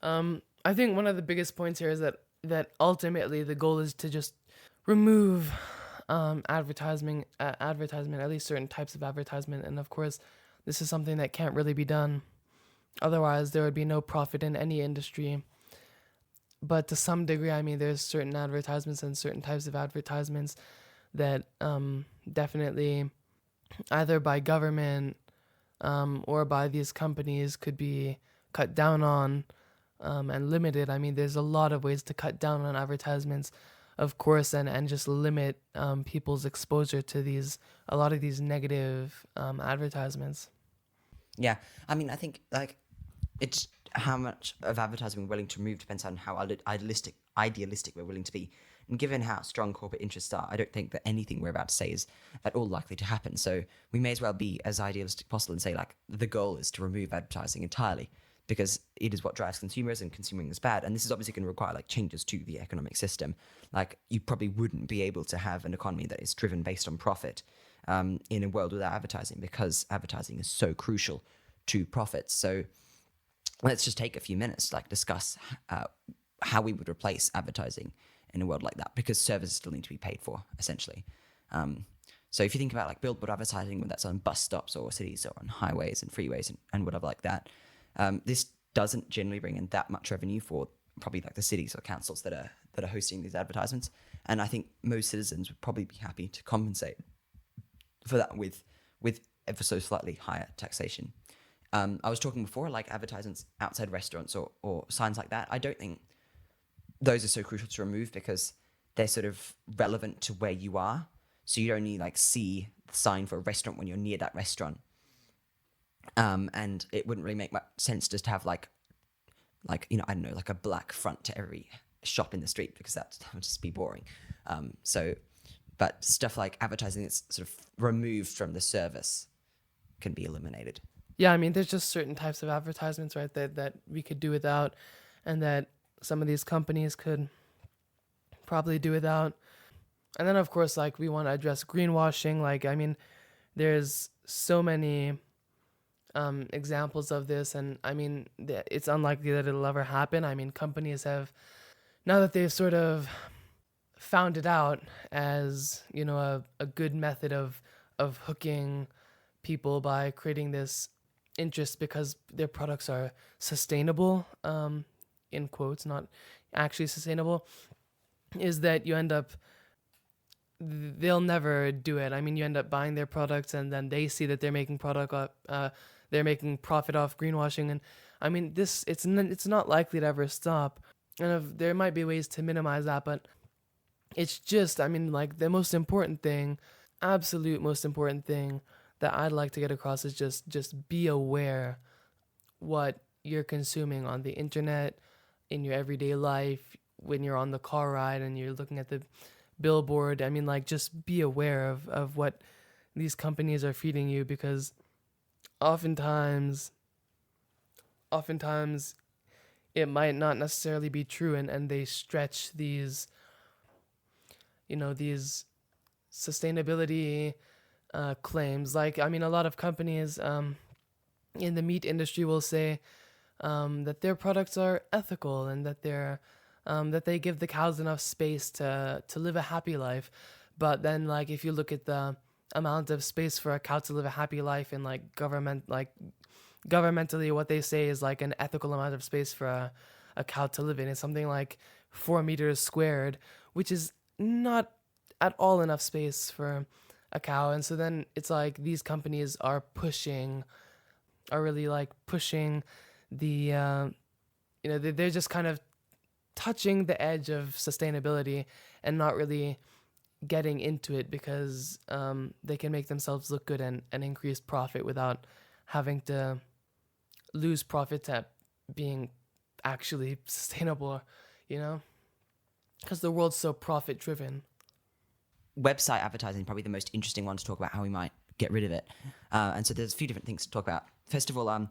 I think one of the biggest points here is that ultimately the goal is to just remove advertisement, at least certain types of advertisement. And of course, this is something that can't really be done. Otherwise, there would be no profit in any industry. But to some degree, I mean, there's certain advertisements and certain types of advertisements that definitely either by government or by these companies could be cut down on and limited. I mean, there's a lot of ways to cut down on advertisements, of course, and just limit people's exposure to a lot of these negative advertisements. Yeah, I mean, I think like it's how much of advertising we're willing to remove depends on how idealistic we're willing to be. And given how strong corporate interests are, I don't think that anything we're about to say is at all likely to happen. So we may as well be as idealistic possible and say like the goal is to remove advertising entirely, because it is what drives consumerism. Consuming is bad, and this is obviously going to require like changes to the economic system. Like you probably wouldn't be able to have an economy that is driven based on profit in a world without advertising, because advertising is so crucial to profits. So let's just take a few minutes to like discuss how we would replace advertising in a world like that, because services still need to be paid for, essentially. So if you think about like billboard advertising, whether that's on bus stops or cities or on highways and freeways and whatever like that, this doesn't generally bring in that much revenue for probably like the cities or councils that are hosting these advertisements. And I think most citizens would probably be happy to compensate for that with ever so slightly higher taxation. I was talking before, like advertisements outside restaurants or signs like that. I don't think those are so crucial to remove, because they're sort of relevant to where you are. So you'd only like see the sign for a restaurant when you're near that restaurant. And it wouldn't really make much sense just to have like, I don't know, like a black front to every shop in the street, because that would just be boring. But stuff like advertising that's sort of removed from the service can be eliminated. Yeah, I mean, there's just certain types of advertisements, right, that we could do without, and that some of these companies could probably do without. And then, of course, like we want to address greenwashing. Like, I mean, there's so many examples of this, and I mean, it's unlikely that it'll ever happen. I mean, companies have, now that they've sort of found it out as, a good method of hooking people by creating this interest because their products are sustainable, in quotes, not actually sustainable, is that you end up they'll never do it. I mean, you end up buying their products, and then they see that they're making they're making profit off greenwashing, and I mean, it's not likely to ever stop. And there might be ways to minimize that, but it's just, I mean, like the most important thing, absolute most important thing that I'd like to get across is just be aware what you're consuming on the internet, in your everyday life, when you're on the car ride and you're looking at the billboard. I mean, like, just be aware of what these companies are feeding you, because oftentimes it might not necessarily be true, and they stretch these, these sustainability claims. Like, I mean, a lot of companies in the meat industry will say that their products are ethical, and that that they give the cows enough space to live a happy life. But then, like, if you look at the amount of space for a cow to live a happy life in, like, governmentally, what they say is like an ethical amount of space for a cow to live in is something like 4 meters squared, which is not at all enough space for a cow. And so then it's like these companies are really like pushing the they're just kind of touching the edge of sustainability and not really getting into it, because they can make themselves look good and increase profit without having to lose profits at being actually sustainable, because the world's so profit driven. Website advertising is probably the most interesting one to talk about how we might get rid of it. And so there's a few different things to talk about. First of all,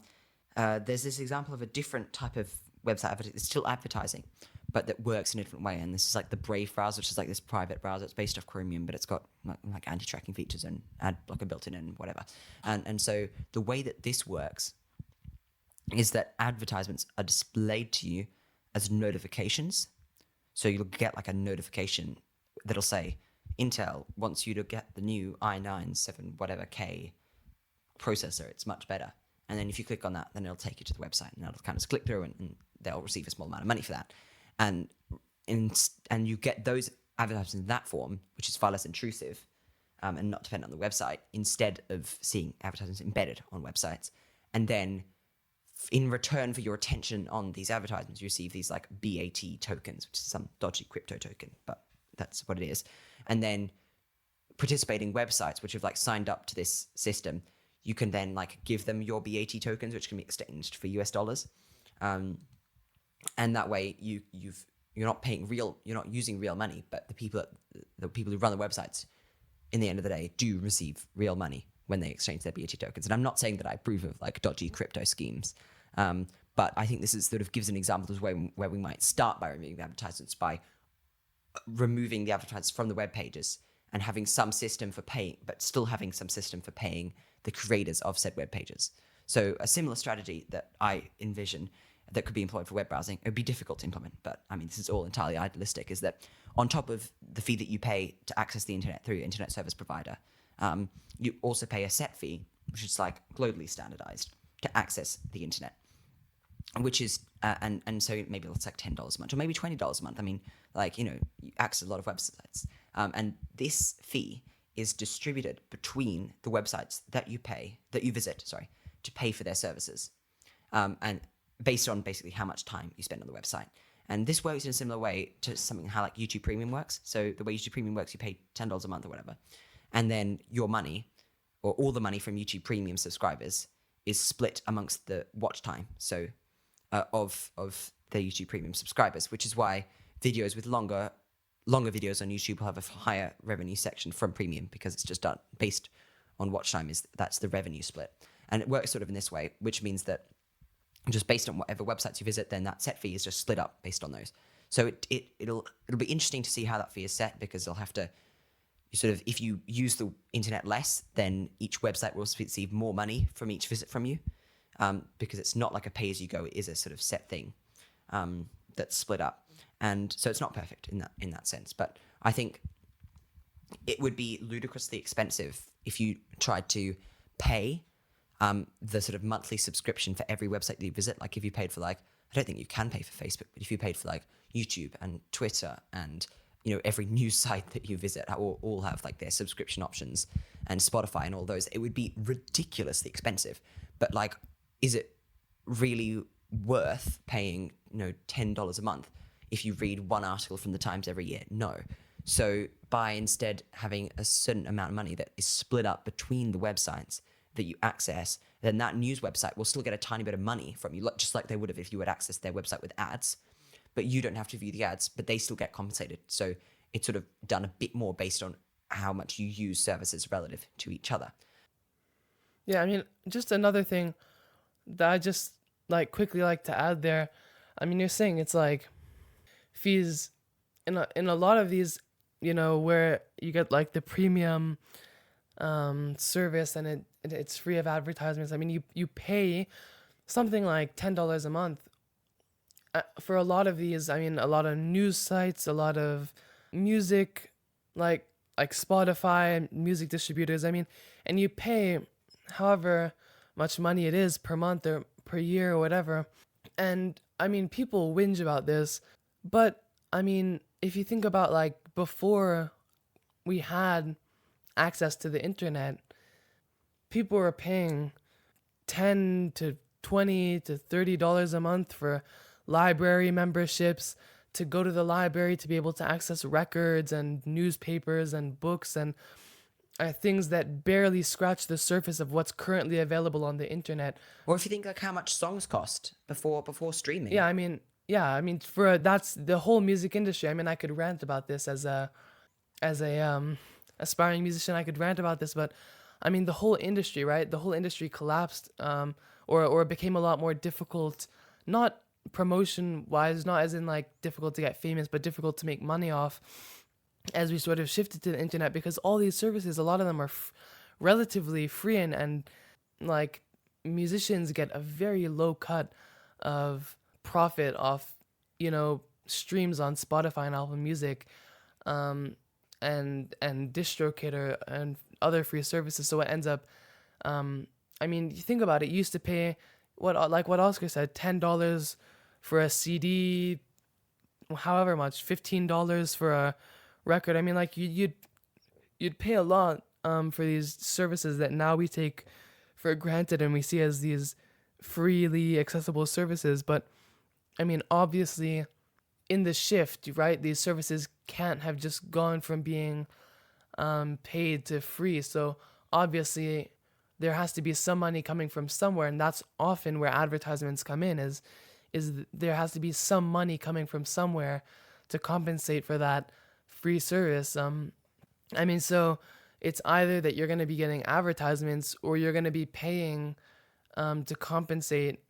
there's this example of a different type of website advertising. It's still advertising, but that works in a different way. And this is like the Brave browser, which is like this private browser. It's based off Chromium, but it's got like anti-tracking features and ad blocker built in and whatever. And so the way that this works is that advertisements are displayed to you as notifications. So you'll get like a notification that'll say, Intel wants you to get the new i9 7 whatever K processor. It's much better. And then if you click on that, then it'll take you to the website, and it'll kind of click through, and they'll receive a small amount of money for that. And you get those advertisements in that form, which is far less intrusive and not dependent on the website, instead of seeing advertisements embedded on websites. And then in return for your attention on these advertisements, you receive these like BAT tokens, which is some dodgy crypto token, but that's what it is. And then participating websites, which have like signed up to this system, you can then like give them your BAT tokens, which can be exchanged for US dollars. And that way you're not using real money, but the people who run the websites in the end of the day do receive real money when they exchange their BAT tokens. And I'm not saying that I approve of like dodgy crypto schemes, but I think this is sort of gives an example of where we might start by removing the advertisements, by removing the advertisements from the web pages and having some system for paying, but still having some system for paying the creators of said web pages. So a similar strategy that I envision that could be employed for web browsing, it would be difficult to implement, but I mean, this is all entirely idealistic, is that on top of the fee that you pay to access the internet through your internet service provider, you also pay a set fee, which is like globally standardized, to access the internet, which is, and so maybe it's like $10 a month or maybe $20 a month. I mean, like, you access a lot of websites. And this fee is distributed between the websites that you visit, to pay for their services. And based on basically how much time you spend on the website. And this works in a similar way to something how like YouTube Premium works. So the way YouTube Premium works, you pay $10 a month or whatever. And then your money, or all the money from YouTube Premium subscribers, is split amongst the watch time. So of the YouTube Premium subscribers, which is why videos with longer videos on YouTube will have a higher revenue section from Premium, because it's just done based on watch time. That's the revenue split. And it works sort of in this way, which means that just based on whatever websites you visit, then that set fee is just split up based on those. So it'll be interesting to see how that fee is set, because they'll have to sort of, if you use the internet less, then each website will receive more money from each visit from you, because it's not like a pay-as-you-go. It is a sort of set thing that's split up. And so it's not perfect in that sense. But I think it would be ludicrously expensive if you tried to pay the sort of monthly subscription for every website that you visit. Like if you paid for I don't think you can pay for Facebook, but if you paid for like YouTube and Twitter and every news site that you visit all have like their subscription options, and Spotify and all those, it would be ridiculously expensive. But like, is it really worth paying, $10 a month if you read one article from the Times every year? No. So by instead having a certain amount of money that is split up between the websites that you access, then that news website will still get a tiny bit of money from you, just like they would have if you had accessed their website with ads. But you don't have to view the ads, but they still get compensated. So it's sort of done a bit more based on how much you use services relative to each other. Yeah, I mean, just another thing that I just like quickly like to add there. I mean, you're saying it's like fees in a lot of these, where you get like the premium service and it's free of advertisements. I mean, you pay something like $10 a month for a lot of these. I mean, a lot of news sites, a lot of music, like Spotify and music distributors. I mean, and you pay however much money it is per month or per year or whatever. And I mean, people whinge about this, but I mean, if you think about like before we had access to the internet, people were paying $10 to $20 to $30 a month for library memberships, to go to the library to be able to access records and newspapers and books and things that barely scratch the surface of what's currently available on the internet. Or if you think like how much songs cost before streaming. Yeah, I mean, for that's the whole music industry. I mean, I could rant about this as a aspiring musician. I could rant about this, but I mean, the whole industry, right? The whole industry collapsed, or became a lot more difficult, not promotion wise, not as in like difficult to get famous, but difficult to make money off, as we sort of shifted to the internet, because all these services, a lot of them are relatively free, and like musicians get a very low cut of profit off, streams on Spotify and Apple Music, and DistroKid and other free services. So it ends up, I mean, you think about it, you used to pay what Oscar said, $10 for a CD, however much, $15 for a record. I mean, like you'd pay a lot for these services that now we take for granted and we see as these freely accessible services. But I mean, obviously in the shift, right, these services can't have just gone from being paid to free. So obviously there has to be some money coming from somewhere, and that's often where advertisements come in, is there has to be some money coming from somewhere to compensate for that free service. I mean, so it's either that you're going to be getting advertisements or you're going to be paying to compensate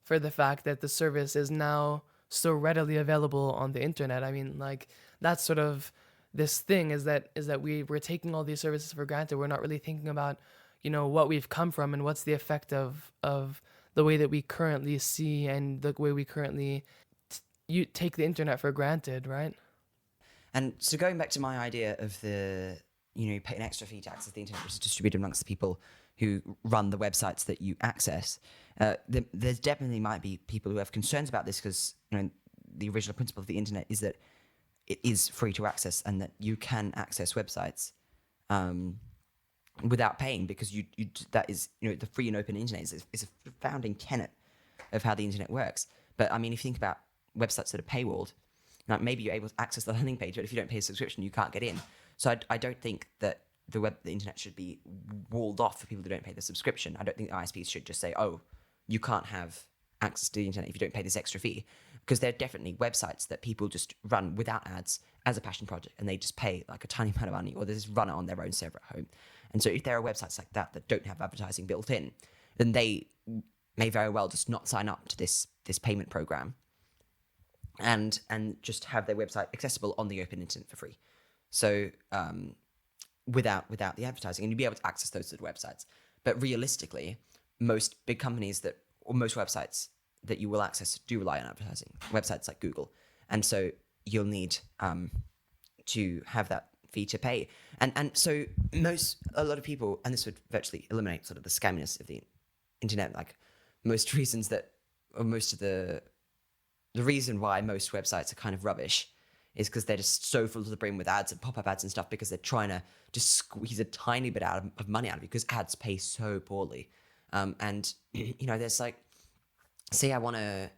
for the fact that the service is now so readily available on the internet. I mean, like, that's sort of this thing, is that we're taking all these services for granted. We're not really thinking about, what we've come from and what's the effect of the way that we currently see and the way we currently you take the internet for granted, right? And so going back to my idea of you pay an extra fee to access the internet, which is distributed amongst the people who run the websites that you access, there's definitely might be people who have concerns about this, because the original principle of the internet is that it is free to access and that you can access websites without paying, because that is the free and open internet is a founding tenet of how the internet works. But I mean, if you think about websites that are paywalled, like maybe you're able to access the landing page, but if you don't pay a subscription, you can't get in. So I don't think that the internet should be walled off for people who don't pay the subscription. I don't think ISPs should just say, oh, you can't have access to the internet if you don't pay this extra fee, because there are definitely websites that people just run without ads as a passion project, and they just pay like a tiny amount of money, or they just run it on their own server at home. And so if there are websites like that don't have advertising built in, then they may very well just not sign up to this payment program and just have their website accessible on the open internet for free. So without the advertising, and you'd be able to access those sort of websites. But realistically, most big companies or most websites that you will access do rely on advertising, websites like Google. And so you'll need to have that fee to pay. And so a lot of people, and this would virtually eliminate sort of the scamminess of the internet, like most reasons that, or most of the reason why most websites are kind of rubbish is because they're just so full to the brim with ads and pop-up ads and stuff because they're trying to just squeeze a tiny bit of money out of you because ads pay so poorly. And, there's like, say I want to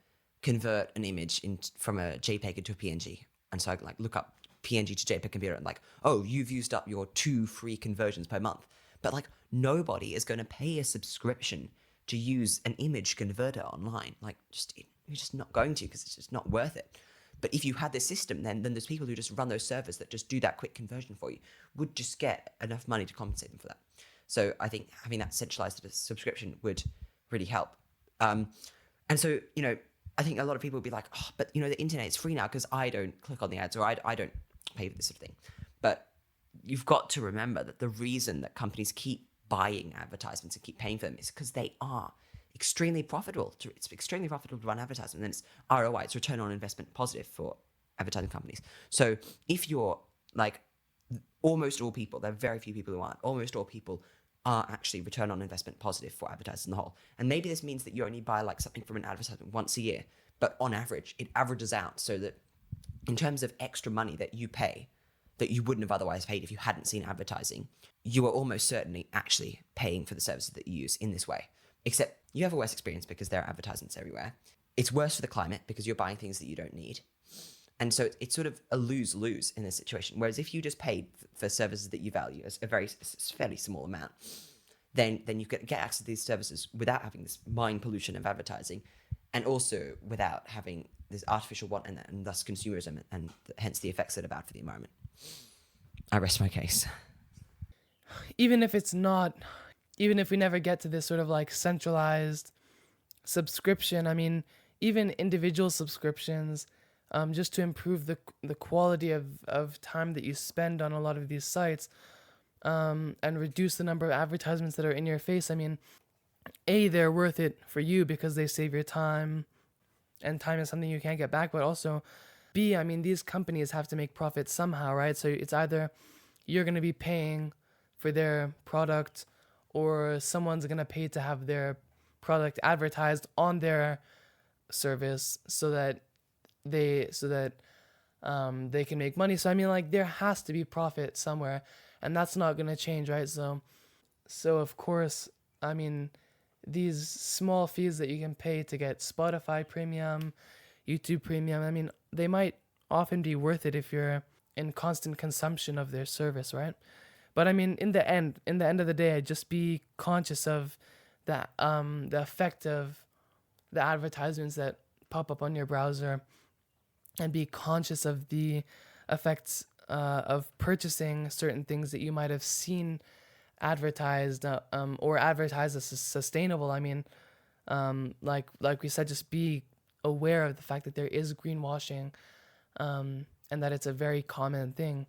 convert an image from a JPEG into a PNG. And so I like look up PNG to JPEG computer and like, oh, you've used up your 2 free conversions per month. But like nobody is going to pay a subscription to use an image converter online. Like you're just not going to because it's just not worth it. But if you had this system, then there's people who just run those servers that just do that quick conversion for you, would just get enough money to compensate them for that. So I think having that centralized subscription would really help. And so, I think a lot of people would be like, oh, but the internet is free now because I don't click on the ads or I don't pay for this sort of thing. But you've got to remember that the reason that companies keep buying advertisements and keep paying for them is because they are extremely profitable. It's extremely profitable to run advertisement, and it's ROI, it's return on investment positive for advertising companies. So if you're like almost all people, there are very few people who aren't, almost all people are actually return on investment positive for advertisers in the whole. And maybe this means that you only buy like something from an advertisement once a year, but on average, it averages out so that in terms of extra money that you pay, that you wouldn't have otherwise paid if you hadn't seen advertising, you are almost certainly actually paying for the services that you use in this way. Except you have a worse experience because there are advertisements everywhere. It's worse for the climate because you're buying things that you don't need. And so it's sort of a lose-lose in this situation. Whereas if you just paid for services that you value as a fairly small amount, then you get access to these services without having this mind pollution of advertising, and also without having this artificial want and thus consumerism and hence the effects that are bad for the environment. I rest my case. Even if we never get to this sort of like centralized subscription, I mean, even individual subscriptions, just to improve the quality of time that you spend on a lot of these sites, and reduce the number of advertisements that are in your face. I mean, A, they're worth it for you because they save your time, and time is something you can't get back, but also B, I mean, these companies have to make profit somehow, right? So it's either you're going to be paying for their product or someone's going to pay to have their product advertised on their service so that they can make money. So I mean, like, there has to be profit somewhere, and that's not going to change, right? So of course, I mean, these small fees that you can pay to get Spotify Premium, YouTube Premium, I mean, they might often be worth it if you're in constant consumption of their service, right? But I mean, in the end of the day, just be conscious of the effect of the advertisements that pop up on your browser, and be conscious of the effects of purchasing certain things that you might have seen advertised or advertised as sustainable. I mean, like we said, just be aware of the fact that there is greenwashing, and that it's a very common thing,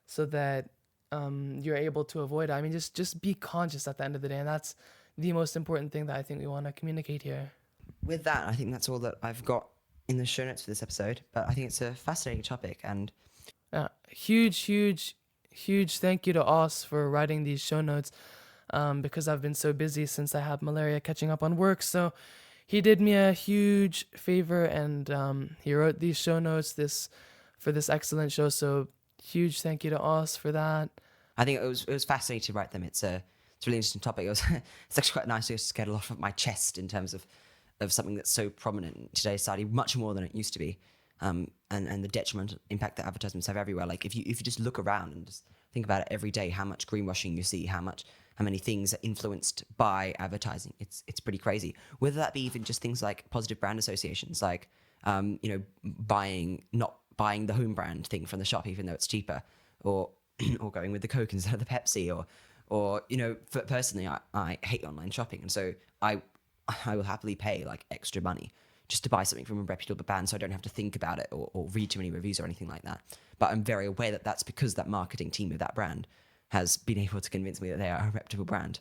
so that you're able to avoid it. I mean, just be conscious at the end of the day, and that's the most important thing that I think we want to communicate here. With that, I think that's all that I've got in the show notes for this episode, but I think it's a fascinating topic, and huge thank you to Oz for writing these show notes, because I've been so busy since I had malaria catching up on work. So he did me a huge favor, and he wrote these show notes for this excellent show. So huge thank you to Oz for that. I think it was fascinating to write them. It's a really interesting topic. It's actually quite nice to just get a lot off my chest in terms of something that's so prominent in today's society, much more than it used to be, and the detrimental impact that advertisements have everywhere. Like if you just look around and just think about it every day, how much greenwashing you see, how many things are influenced by advertising. It's pretty crazy. Whether that be even just things like positive brand associations, like not buying the home brand thing from the shop even though it's cheaper, or going with the Coke instead of the Pepsi, or personally, I hate online shopping, and so I will happily pay like extra money just to buy something from a reputable brand, so I don't have to think about it or read too many reviews or anything like that. But I'm very aware that that's because that marketing team of that brand has been able to convince me that they are a reputable brand.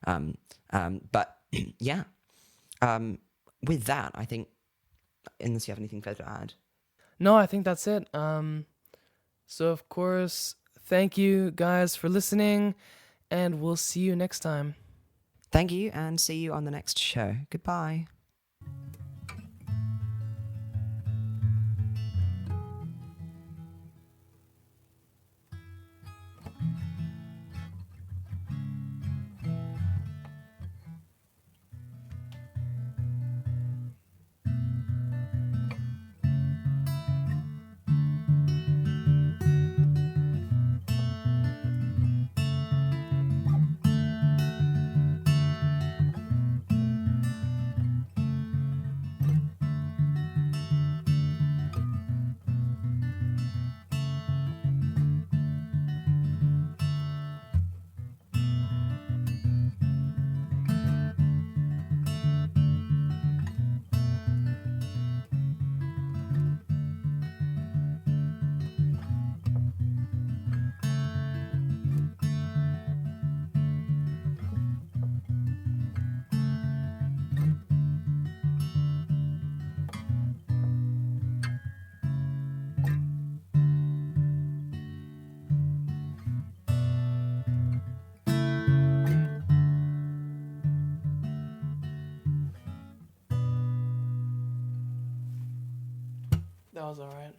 But yeah, with that, I think, unless you have anything further to add. No, I think that's it. So of course, thank you guys for listening, and we'll see you next time. Thank you, and see you on the next show. Goodbye. was all right.